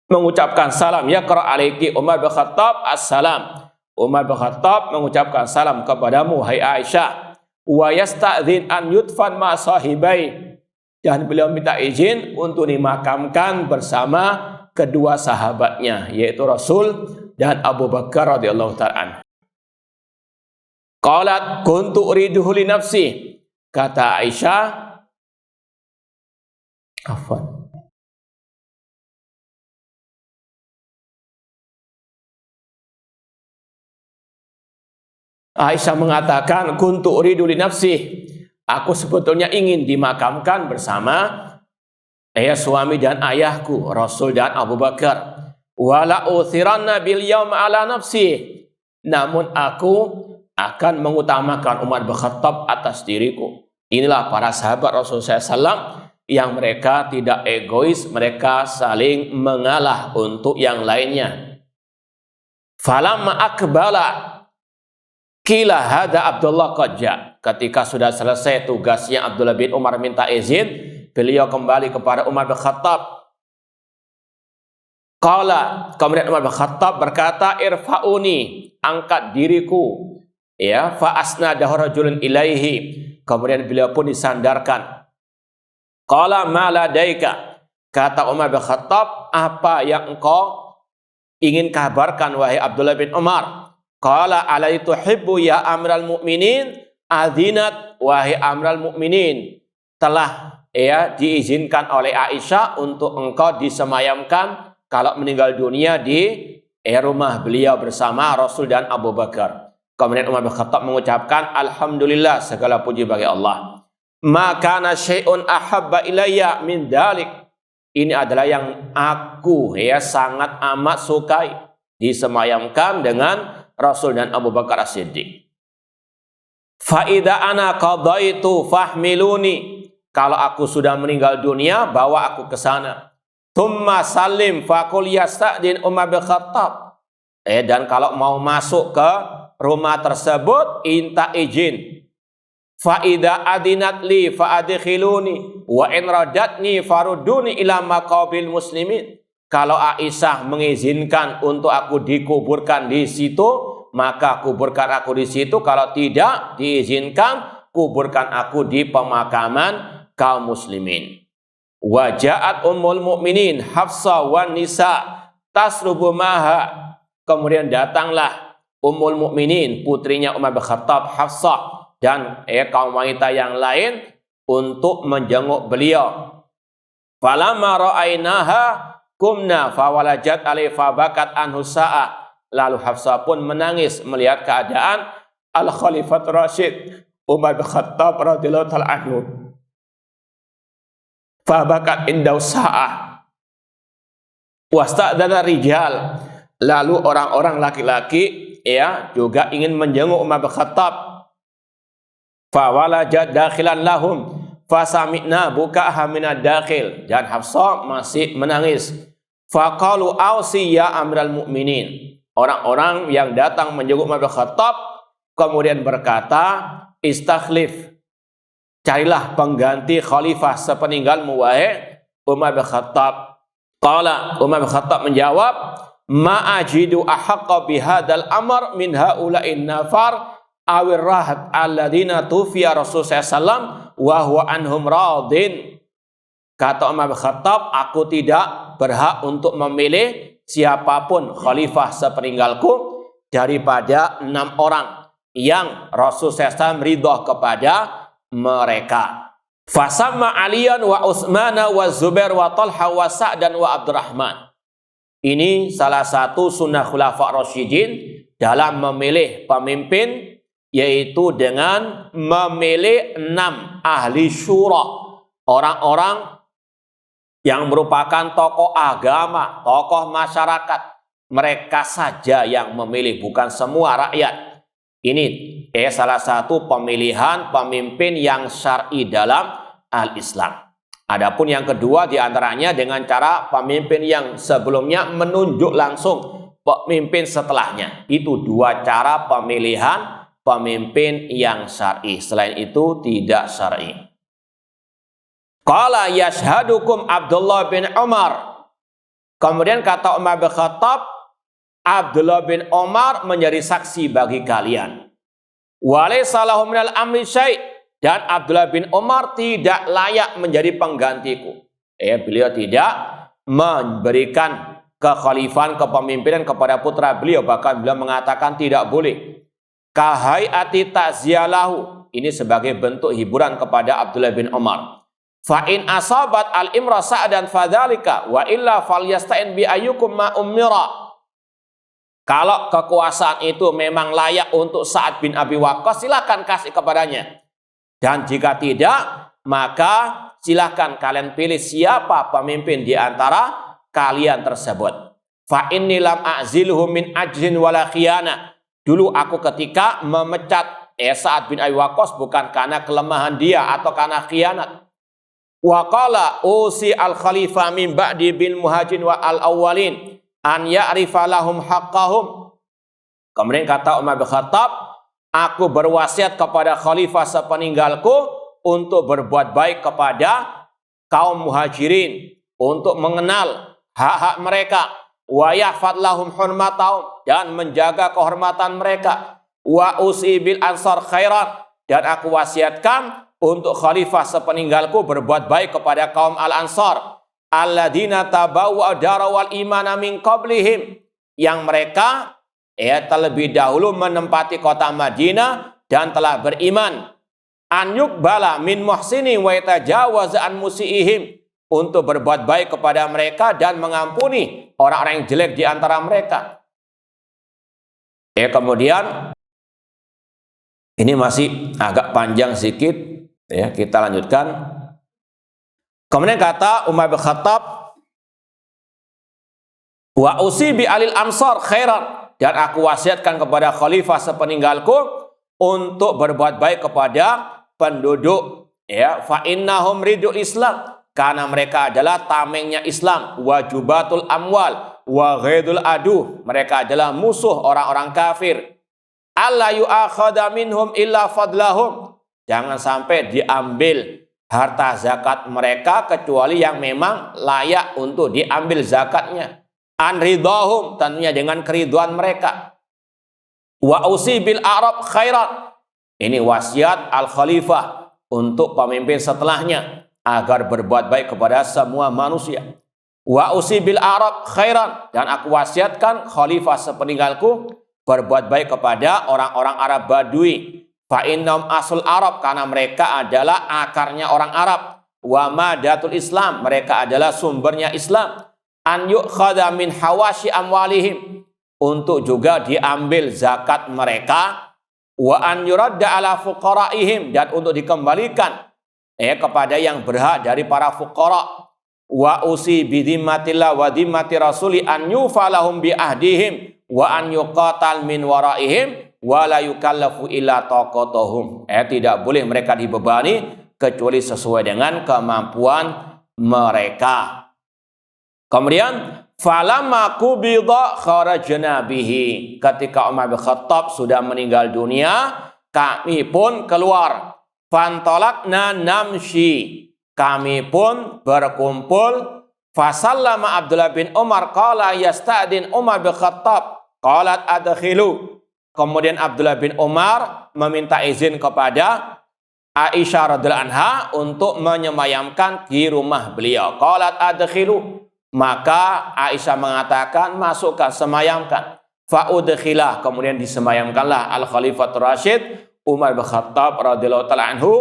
mengucapkan salam. Yaqra 'alaiki Umar bin Khattab as-salam. Umar bin Khattab mengucapkan salam kepadamu, hai Aisyah. Wa yasta'dzin an yudfan ma sahibai, dan beliau minta izin untuk dimakamkan bersama kedua sahabatnya, yaitu Rasul dan Abu Bakar radhiyallahu ta'ala anhu. Qalat kuntu uriduhu li nafsi, kata Aisyah, afwan, Aisyah mengatakan, kuntu uridu li nafsi, aku sebetulnya ingin dimakamkan bersama suami dan ayahku, Rasul dan Abu Bakar. Wala uthiranna bil yaum ala nafsi, namun aku akan mengutamakan Umar bin Khattab atas diriku. Inilah para sahabat Rasulullah SAW yang mereka tidak egois, mereka saling mengalah untuk yang lainnya. Falamma akbala qila hadza Abdullah qadja, ketika sudah selesai tugasnya Abdullah bin Umar minta izin, beliau kembali kepada Umar bin Khattab. Qala, kemudian Umar bin Khattab berkata, irfa'uni, angkat diriku. Ya, fa asnadahu rajulun ilaihi, kemudian beliau pun disandarkan. Qala ma ladaika, kata Umar bin Khattab, apa yang engkau ingin kabarkan wahai Abdullah bin Umar? Qala alaitu hibbu ya amral mu'minin adzinat, wahai amral mu'minin, telah diizinkan oleh Aisyah untuk engkau disemayamkan kalau meninggal dunia di rumah beliau bersama Rasul dan Abu Bakar. Kemudian Umar bin Khattab mengucapkan, alhamdulillah, segala puji bagi Allah. Ma kana syai'un ahabba ilayya min dalik, ini adalah yang aku sangat amat sukai, disemayamkan dengan Rasul dan Abu Bakar As-Siddiq. Fa'idha ana qadaitu fahmiluni, kalau aku sudah meninggal dunia, bawa aku ke sana. Thumma salim faqul yasta'din Umar bin Khattab. Dan kalau mau masuk ke rumah tersebut, minta izin. Fa'idha adinat li fa'adkhiluni wa in radatni faruduni ila maqabil muslimin. Kalau Aisyah mengizinkan untuk aku dikuburkan di situ, maka kuburkan aku di situ. Kalau tidak diizinkan, kuburkan aku di pemakaman kaum muslimin. Wa ja'at ummul mu'minin Hafsah wan nisa tasrubu maha, kemudian datanglah ummul mu'minin, putrinya Umar bin Khattab, Hafsah, dan kaum wanita yang lain untuk menjenguk beliau. Falamma ra'ainaha kumna fawalajat alaihi fabakat anhu sa'ah, lalu Hafsah pun menangis melihat keadaan Al-Khalifat Rasyid Umar bin Khattab radhiyallahu ta'ala anhu. Fabakat indau sa'ah wasta'dana rijal, lalu orang-orang laki-laki juga ingin menjenguk Umar bin Khattab. Fawalajat dakhilan lahum fasami'na buka'aha minad dakhil, dan Hafsah masih menangis. Faqalu ausi ya amral mu'minin, orang-orang yang datang menjenguk Umar bin Khattab kemudian berkata, istakhlif, carilah pengganti khalifah sepeninggalmu wahai Umar bin Khattab. Qala, Umar bin Khattab menjawab, ma ajidu ahaqqa bihadal amr min haula'in nafar awir rahat alladina tufiya Rasulullah SAW wa huwa anhum radin. Kata Umar bin Khattab, aku tidak berhak untuk memilih siapapun khalifah sepeninggalku daripada 6 orang yang Rasulullah SAW ridha kepada mereka. Fasamma Aliyan wa Utsmana wa Zubair wa Talha wa Sa'dan wa Abdurrahman. Ini salah satu sunnah khulafa Rasyidin, dalam memilih pemimpin, yaitu dengan memilih 6 ahli syura, orang-orang yang merupakan tokoh agama, tokoh masyarakat. Mereka saja yang memilih, bukan semua rakyat. Ini salah satu pemilihan pemimpin yang syar'i dalam al-Islam. Adapun yang kedua diantaranya dengan cara pemimpin yang sebelumnya menunjuk langsung pemimpin setelahnya. Itu 2 cara pemilihan pemimpin yang syar'i. Selain itu tidak syar'i. Qala yashhadukum Abdullah bin Umar. Kemudian kata Umar bin Khattab, Abdullah bin Umar menjadi saksi bagi kalian. Walaysa lahu minal amri syai', dan Abdullah bin Umar tidak layak menjadi penggantiku. Beliau tidak memberikan kekhalifahan, kepemimpinan kepada putra beliau, bahkan beliau mengatakan tidak boleh. Kahai'ati ta'ziyalahu, ini sebagai bentuk hiburan kepada Abdullah bin Umar. Fa in asabat al-imra sa'dan fadzalika wa illa falyasta'in bi ayyukum ma umira. Kalau kekuasaan itu memang layak untuk Sa'ad bin Abi Waqqas, silakan kasih kepadanya. Dan jika tidak, maka silakan kalian pilih siapa pemimpin di antara kalian tersebut. Fa inni lam a'zilhu min ajzin wala khiyana. Dulu aku ketika memecat Sa'ad bin Abi Waqqas bukan karena kelemahan dia atau karena khianat. Wa qala usi al-khalifah min ba'di bil muhajirin wa al-awwalin an ya'rifa lahum haqqahum. Kemudian kata Umar bin Khattab, aku berwasiat kepada khalifah sepeninggalku untuk berbuat baik kepada kaum muhajirin, untuk mengenal hak-hak mereka, wa yahfad lahum hurmatahum, dan menjaga kehormatan mereka, wa usi bil ansar khairan, dan aku wasiatkan untuk khalifah sepeninggalku berbuat baik kepada kaum al-ansar, alladzina tabawwa darawal imana min qablihim, yang mereka terlebih dahulu menempati kota Madinah dan telah beriman. An yuqbala min muhsini wa yatajawaza an musiihim, untuk berbuat baik kepada mereka dan mengampuni orang-orang yang jelek di antara mereka. Kemudian ini masih agak panjang sedikit, kita lanjutkan. Kemudian kata Umar bin Khattab, wa usibi alil ansar khairan, dan aku wasiatkan kepada khalifah sepeninggalku untuk berbuat baik kepada penduduk, fa innahum ridul Islam, karena mereka adalah tamengnya Islam, wa jubatul amwal wa ghaidul adu, mereka adalah musuh orang-orang kafir. Alla yu'akhadha minhum illa fadlahum, jangan sampai diambil harta zakat mereka kecuali yang memang layak untuk diambil zakatnya. An ridahum, tentunya dengan keriduan mereka. Wa usibil a'rab khairan, ini wasiat al-khalifah untuk pemimpin setelahnya agar berbuat baik kepada semua manusia. Wa usibil a'rab khairan, dan aku wasiatkan khalifah sepeninggalku berbuat baik kepada orang-orang Arab Badui. Fa innahum asul Arab, karena mereka adalah akarnya orang Arab. Wa madatul Islam, mereka adalah sumbernya Islam. An yu'khadha min hawashi amwalihim, untuk juga diambil zakat mereka. Wa an yuradda ala fuqaraihim, dan untuk dikembalikan kepada yang berhak dari para fuqara. Wa usi bidhimmatillah wa dhimmati rasuli an yufalahum bi ahdihim wa an yuqatal min waraihim wala yukallafu illa taqatuhum. Tidak boleh mereka dibebani kecuali sesuai dengan kemampuan mereka. Kemudian falamma qubida kharajna bihi, ketika Umar bin Khattab sudah meninggal dunia, kami pun keluar. Fantolakna namshi, kami pun berkumpul. Fasallama Abdullah bin Umar qala yasta'din Umar bin Khattab qalat adkhilu. Kemudian Abdullah bin Umar meminta izin kepada Aisyah radhiyallahu anha untuk menyemayamkan di rumah beliau. Qalat adkhilu, maka Aisyah mengatakan masukkan, semayamkan. Fa udkhilah, kemudian disemayamkanlah al-Khalifatur Rasyid Umar bin Khattab radhiyallahu ta'ala anhu.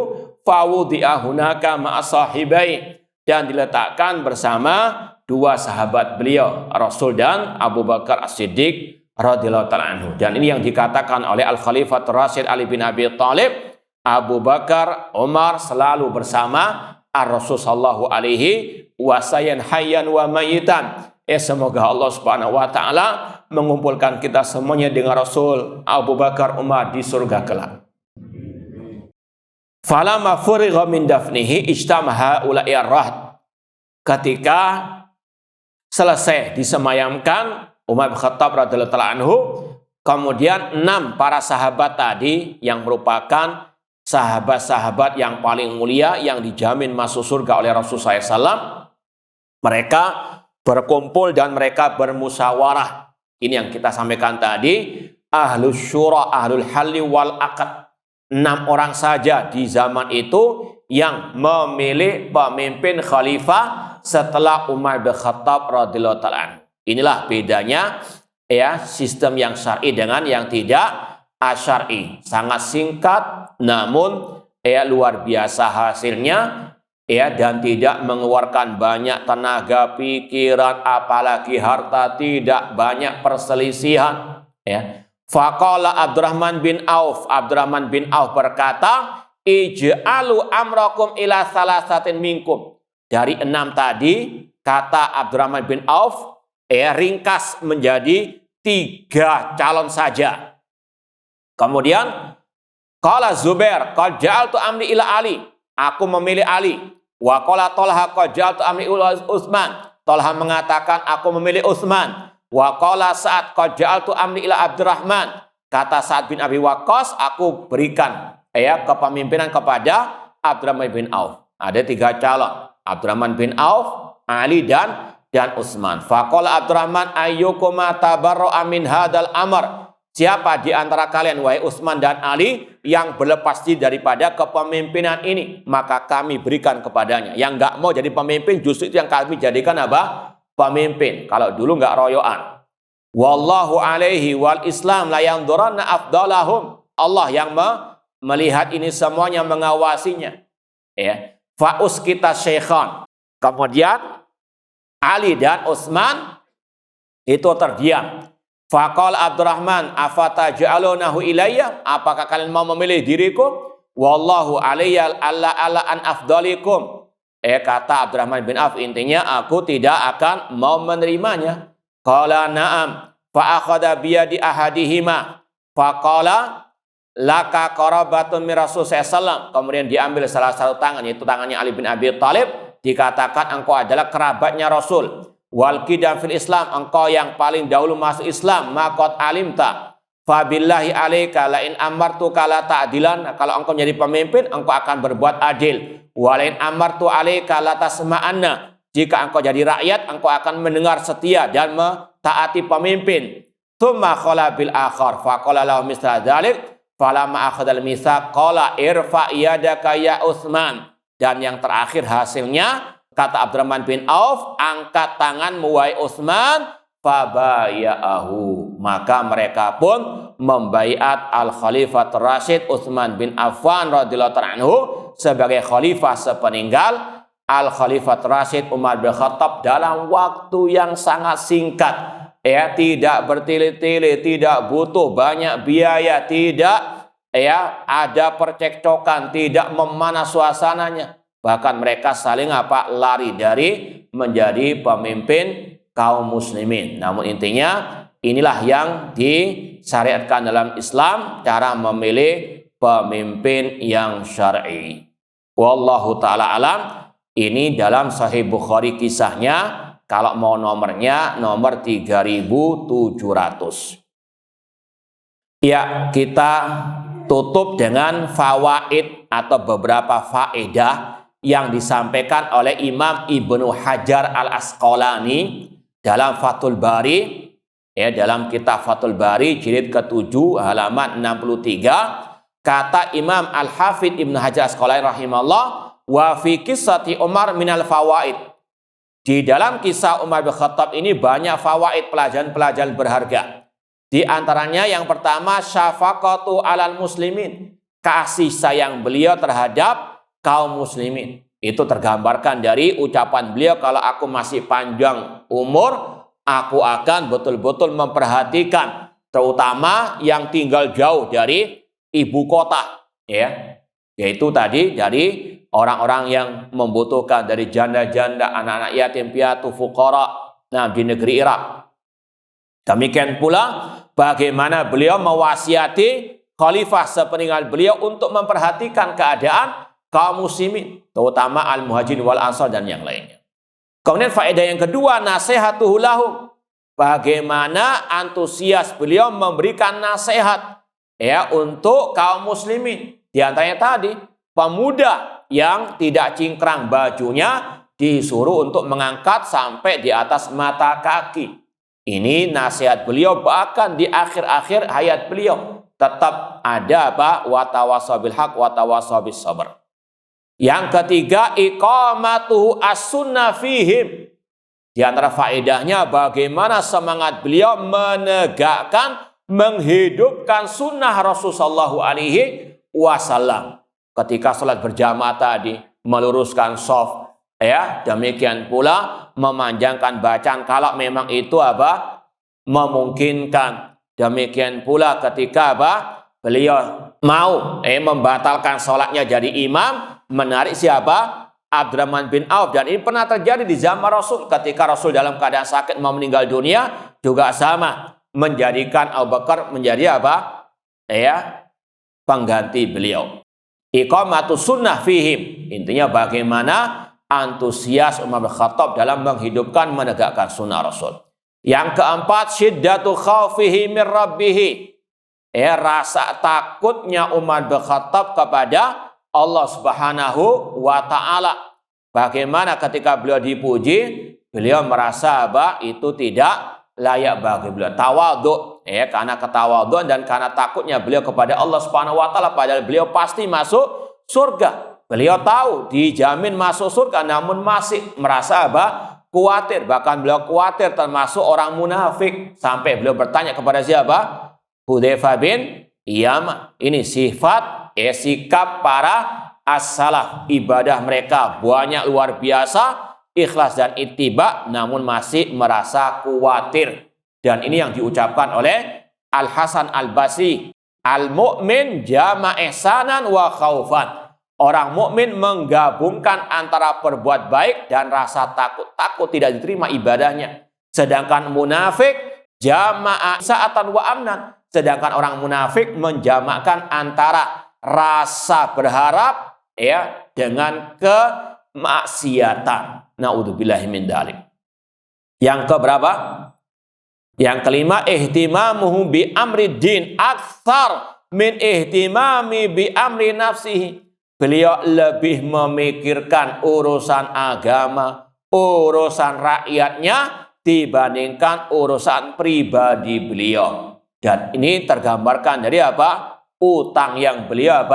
Fa wudi'a hunaka ma'a sahibai, dan diletakkan bersama 2 sahabat beliau, Rasul dan Abu Bakar As-Siddiq radhiyallahu ta'ala anhu. Dan ini yang dikatakan oleh Al-Khalifatul Rasyid Ali bin Abi Thalib, Abu Bakar, Umar selalu bersama Ar-Rasul sallallahu alaihi wasallam hayyan wa mayitan. Semoga Allah Subhanahu wa taala mengumpulkan kita semuanya dengan Rasul Abu Bakar, Umar di surga kelak. Falamma furigha min dafnihi ijtamaha ula'i ar-rahd. Ketika selesai disemayamkan Umar bin Khattab radhiyallahu ta'ala anhu, kemudian 6 para sahabat tadi yang merupakan sahabat-sahabat yang paling mulia yang dijamin masuk surga oleh Rasulullah SAW, mereka berkumpul dan mereka bermusyawarah. Ini yang kita sampaikan tadi, ahlus syura, ahlul halli wal aqd. 6 orang saja di zaman itu yang memilih pemimpin khalifah setelah Umar bin Khattab radhiyallahu ta'ala anhu. Inilah bedanya ya sistem yang syar'i dengan yang tidak asyar'i. Sangat singkat namun luar biasa hasilnya ya, dan tidak mengeluarkan banyak tenaga, pikiran, apalagi harta, tidak banyak perselisihan ya. Faqala Abdurrahman bin Auf, Abdurrahman bin Auf berkata, ij'alu amrakum ila salasatin minkum. Dari 6 tadi kata Abdurrahman bin Auf ringkas menjadi 3 calon saja. Kemudian qala Zubair qad ja'altu amri ila Ali, aku memilih Ali. Wa qala Talha qad ja'altu amri ila Utsman, Talha mengatakan aku memilih Utsman. Wa qala Sa'ad qad ja'altu amri ila Abdurrahman, kata Sa'ad bin Abi Waqqas aku berikan kepemimpinan kepada Abdurrahman bin Auf. Ada 3 calon, Abdurrahman bin Auf, Ali dan Utsman. Faqala Abdurrahman ayyukuma tabarra'a min hadzal amr, siapa di antara kalian wahai Utsman dan Ali yang berlepas diri daripada kepemimpinan ini, maka kami berikan kepadanya. Yang enggak mau jadi pemimpin justru itu yang kami jadikan apa? Pemimpin. Kalau dulu enggak royoan. Wallahu alaihi wal Islam la yanduranna afdalahum. Allah yang melihat ini semuanya, mengawasinya. Ya. Fa'us kita syekhan. Kemudian Ali dan Utsman itu terdiam. Faqala Abdurrahman afataj'alunahu ilayya, apakah kalian mau memilih diriku? Wallahu alayya alla an afdalikum. Kata Abdurrahman bin Auf, intinya aku tidak akan mau menerimanya. Qala na'am fa akhadha bi yadi ahadihima faqala laka qarabatun min Rasul sallallahu. Kemudian diambil salah satu tangan, yaitu tangannya Ali bin Abi Thalib, dikatakan engkau adalah kerabatnya Rasul. Wal qidam fil Islam, engkau yang paling dahulu masuk Islam. Maqad alimta fabillahi alaika la in amartuka la ta'dilan, kalau engkau menjadi pemimpin engkau akan berbuat adil. Walain amartu alaika la tasma'anna, jika engkau jadi rakyat engkau akan mendengar setia dan mentaati pemimpin. Tsumma khala bil akhar faqala lahu misla dzalik falamma akhadha al mitsaq qala irfa yadaka ya Utsman. Dan yang terakhir hasilnya kata Abdurrahman bin Auf, angkat tanganmu wahai Utsman, fabaya'ahu, maka mereka pun membaiat Al-Khalifatul Rasyid Utsman bin Affan radhiyallahu ta'ala anhu sebagai khalifah sepeninggal Al-Khalifatul Rasyid Umar bin Khattab dalam waktu yang sangat singkat. Tidak bertele-tele, tidak butuh banyak biaya, tidak ada percekcokan, tidak memanas suasananya. Bahkan mereka saling lari dari menjadi pemimpin kaum muslimin. Namun intinya inilah yang disyariatkan dalam Islam, cara memilih pemimpin yang syar'i. Wallahu ta'ala alam. Ini dalam Sahih Bukhari kisahnya. Kalau mau nomornya nomor 3700. Ya, kita tutup dengan fawaid atau beberapa faedah yang disampaikan oleh Imam Ibnu Hajar Al-Asqalani dalam Fathul Bari, dalam kitab Fathul Bari jilid ke-7 halaman 63, kata Imam Al-Hafidh Ibnu Hajar Al-Asqalani rahimahullah, wa fi qissati Umar minal fawaid. Di dalam kisah Umar bin Khattab ini banyak fawaid, pelajaran-pelajaran berharga. Di antaranya yang pertama, syafaqatu alal muslimin, kasih sayang beliau terhadap kaum muslimin. Itu tergambarkan dari ucapan beliau, kalau aku masih panjang umur, aku akan betul-betul memperhatikan terutama yang tinggal jauh dari ibu kota, ya, yaitu tadi dari orang-orang yang membutuhkan, dari janda-janda, anak-anak yatim piatu, fuqara, nah di negeri Irak. Demikian pula bagaimana beliau mewasiati khalifah sepeninggal beliau untuk memperhatikan keadaan kaum muslimin, terutama al-muhajirin wal ansar dan yang lainnya. Kemudian faedah yang kedua, nasihatuhu lahum. Bagaimana antusias beliau memberikan nasihat, ya, untuk kaum muslimin. Di antaranya tadi, pemuda yang tidak cingkrang bajunya disuruh untuk mengangkat sampai di atas mata kaki. Ini nasihat beliau, bahkan di akhir-akhir hayat beliau tetap ada apa? Wa tawassaw bil haq wa tawassaw bis sabr. Yang ketiga, iqamatuhu as-sunnah fihim. Di antara faedahnya bagaimana semangat beliau menegakkan, menghidupkan sunnah Rasulullah SAW. Ketika sholat berjamaah tadi, meluruskan shaf, ya, demikian pula memanjangkan bacaan kalau memang itu apa? Memungkinkan. Demikian pula ketika apa? Beliau mau membatalkan sholatnya jadi imam, menarik siapa? Abdurrahman bin Auf. Dan ini pernah terjadi di zaman Rasul. Ketika Rasul dalam keadaan sakit mau meninggal dunia, juga sama, menjadikan Abu Bakar menjadi apa? Ya, pengganti beliau. Iqamatus sunnah fihim. Intinya bagaimana antusias Umar bin Khattab dalam menghidupkan, menegakkan sunnah Rasul. Yang keempat, syiddatu khaufihi min rabbih. Rasa takutnya Umar bin Khattab kepada Allah Subhanahu wa ta'ala. Bagaimana ketika beliau dipuji, beliau merasa bahwa itu tidak layak bagi beliau. Tawadhu, karena ketawadhuan dan karena takutnya beliau kepada Allah Subhanahu wa ta'ala, padahal beliau pasti masuk surga. Beliau tahu dijamin masuk surga, namun masih merasa khawatir. Bahkan beliau khawatir termasuk orang munafik. Sampai beliau bertanya kepada siapa? Hudzaifah bin Yaman. Ini sifat, sikap para as-salaf. Ibadah mereka banyak luar biasa, ikhlas dan ittiba, namun masih merasa khawatir. Dan ini yang diucapkan oleh Al-Hasan Al-Basri. Al-mu'min jama' ihsanan wa khaufan. Orang mukmin menggabungkan antara perbuat baik dan rasa takut. Takut tidak diterima ibadahnya. Sedangkan munafik jama'a sa'atan wa amnan. Sedangkan orang munafik menjamakkan antara rasa berharap, ya, dengan kemaksiatan. Na'udzubillahi min dzalik. Yang keberapa? Yang kelima, ihtimamuhu bi amri din aktsar min ihtimami bi amri nafsihi. Beliau lebih memikirkan urusan agama, urusan rakyatnya dibandingkan urusan pribadi beliau. Dan ini tergambarkan dari apa? Utang yang beliau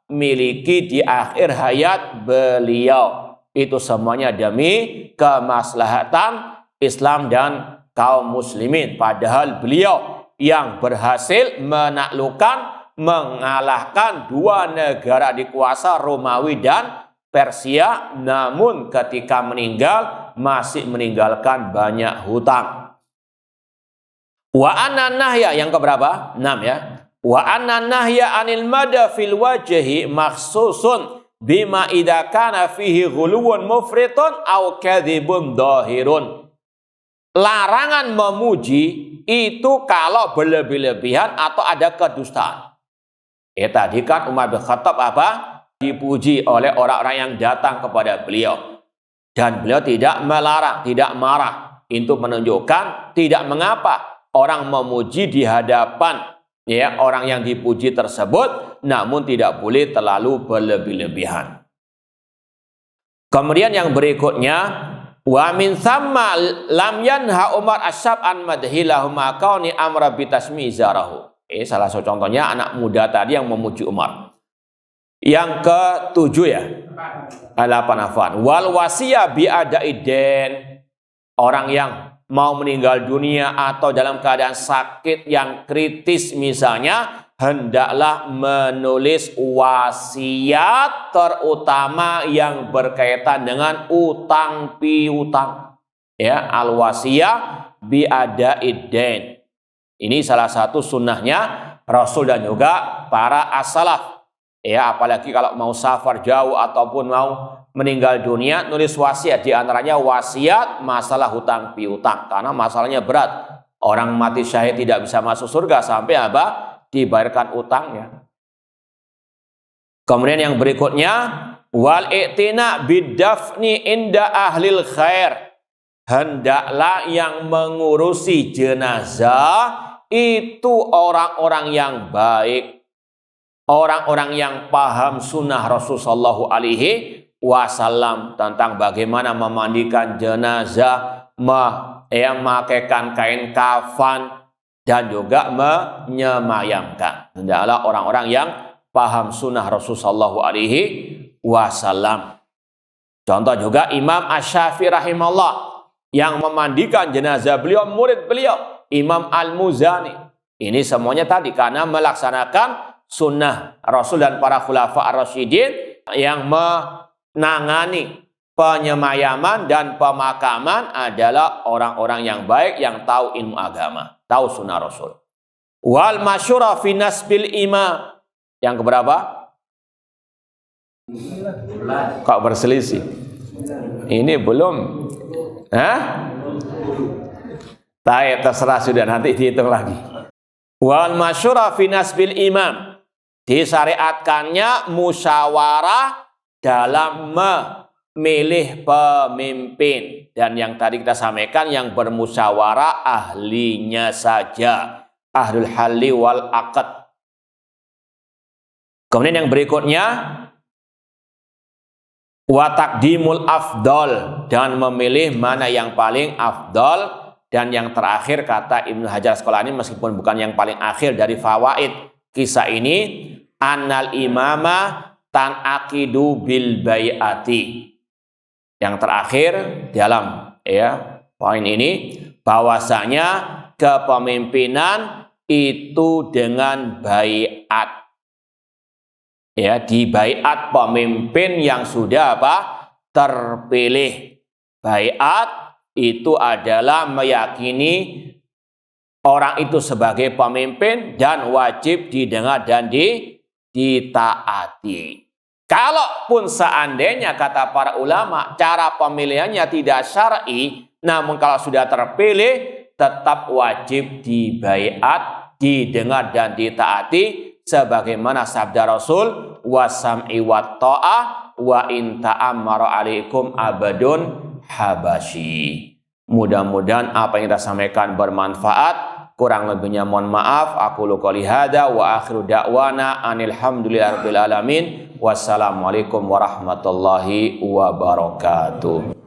miliki di akhir hayat beliau. Itu semuanya demi kemaslahatan Islam dan kaum muslimin. Padahal beliau yang berhasil menaklukkan, mengalahkan dua negara dikuasa, Romawi dan Persia, namun ketika meninggal masih meninggalkan banyak hutang. Wa anna nahya, yang keberapa? 6 ya. Wa anna nahya anil mada fil wajhi makhsusun bima idza kana fihi ghuluwun mufritun aw kadzibun dhahirun. Larangan memuji itu kalau berlebih-lebihan atau ada kedustaan. Tadi kan Umar bin Khattab dipuji oleh orang-orang yang datang kepada beliau. Dan beliau tidak melarang, tidak marah. Itu menunjukkan tidak mengapa orang memuji di hadapan, ya, orang yang dipuji tersebut, namun tidak boleh terlalu berlebih-lebihan. Kemudian yang berikutnya, wa min thamma lam yanha Umar asyab an madhilahum kauni amra bitasmi zarahu. Salah satu contohnya anak muda tadi yang memuji Umar. Yang ke-7 ya. 8 afwan. Wal wasiyah bi adaiden. Orang yang mau meninggal dunia atau dalam keadaan sakit yang kritis misalnya, hendaklah menulis wasiat, terutama yang berkaitan dengan utang piutang. Ya, al wasiyah bi adaiden. Ini salah satu sunnahnya Rasul dan juga para as-salaf. Ya, apalagi kalau mau safar jauh ataupun mau meninggal dunia, nulis wasiat, di antaranya wasiat masalah hutang piutang, karena masalahnya berat. Orang mati syahid tidak bisa masuk surga sampai apa? Dibayarkan utangnya. Kemudian yang berikutnya, wal i'tina bidafni inda ahlil khair. Hendaklah yang mengurusi jenazah itu orang-orang yang baik, orang-orang yang paham sunnah Rasulullah SAW tentang bagaimana memandikan jenazah, memakaikan kain kafan, dan juga menyemayamkan. Hendaklah orang-orang yang paham sunnah Rasulullah SAW. Contoh juga Imam Asy-Syafi'i rahimahullah yang memandikan jenazah beliau, murid beliau Imam Al-Muzani. Ini semuanya tadi karena melaksanakan sunnah Rasul dan para khulafa ar-rasyidin yang menangani penyemayaman dan pemakaman adalah orang-orang yang baik yang tahu ilmu agama, tahu sunnah Rasul. Wal masyura fi nasbil imam. Yang keberapa? Kok berselisih? Ini belum. Taib, terserah sudah, nanti dihitung lagi. Wal masyura fi nasbil imam. Disyariatkannya musyawarah dalam memilih pemimpin. Dan yang tadi kita sampaikan, yang bermusyawarah ahlinya saja, ahlul halli wal aqd. Kemudian yang berikutnya, wa taqdimul afdal, dan memilih mana yang paling afdal. Dan yang terakhir kata Ibnu Hajar Asqalani, meskipun bukan yang paling akhir dari fawaid kisah ini, annal imama tanaqidu bil bai'ati. Yang terakhir dalam poin ini, bahwasanya kepemimpinan itu dengan bai'at. Di bai'at pemimpin yang sudah terpilih. Bai'at itu adalah meyakini orang itu sebagai pemimpin dan wajib didengar dan ditaati. Kalaupun seandainya kata para ulama cara pemilihannya tidak syar'i, namun kalau sudah terpilih tetap wajib dibaiat, didengar dan ditaati sebagaimana sabda Rasul, wasam'i wat ta'ah wa in ta'ammara alaikum abadun habasyi. Mudah-mudahan apa yang kita sampaikan bermanfaat. Kurang lebihnya mohon maaf. Aku qouli hada wa akhiru da'wana anil hamdulillahirabbil alamin. Wassalamualaikum warahmatullahi wabarakatuh.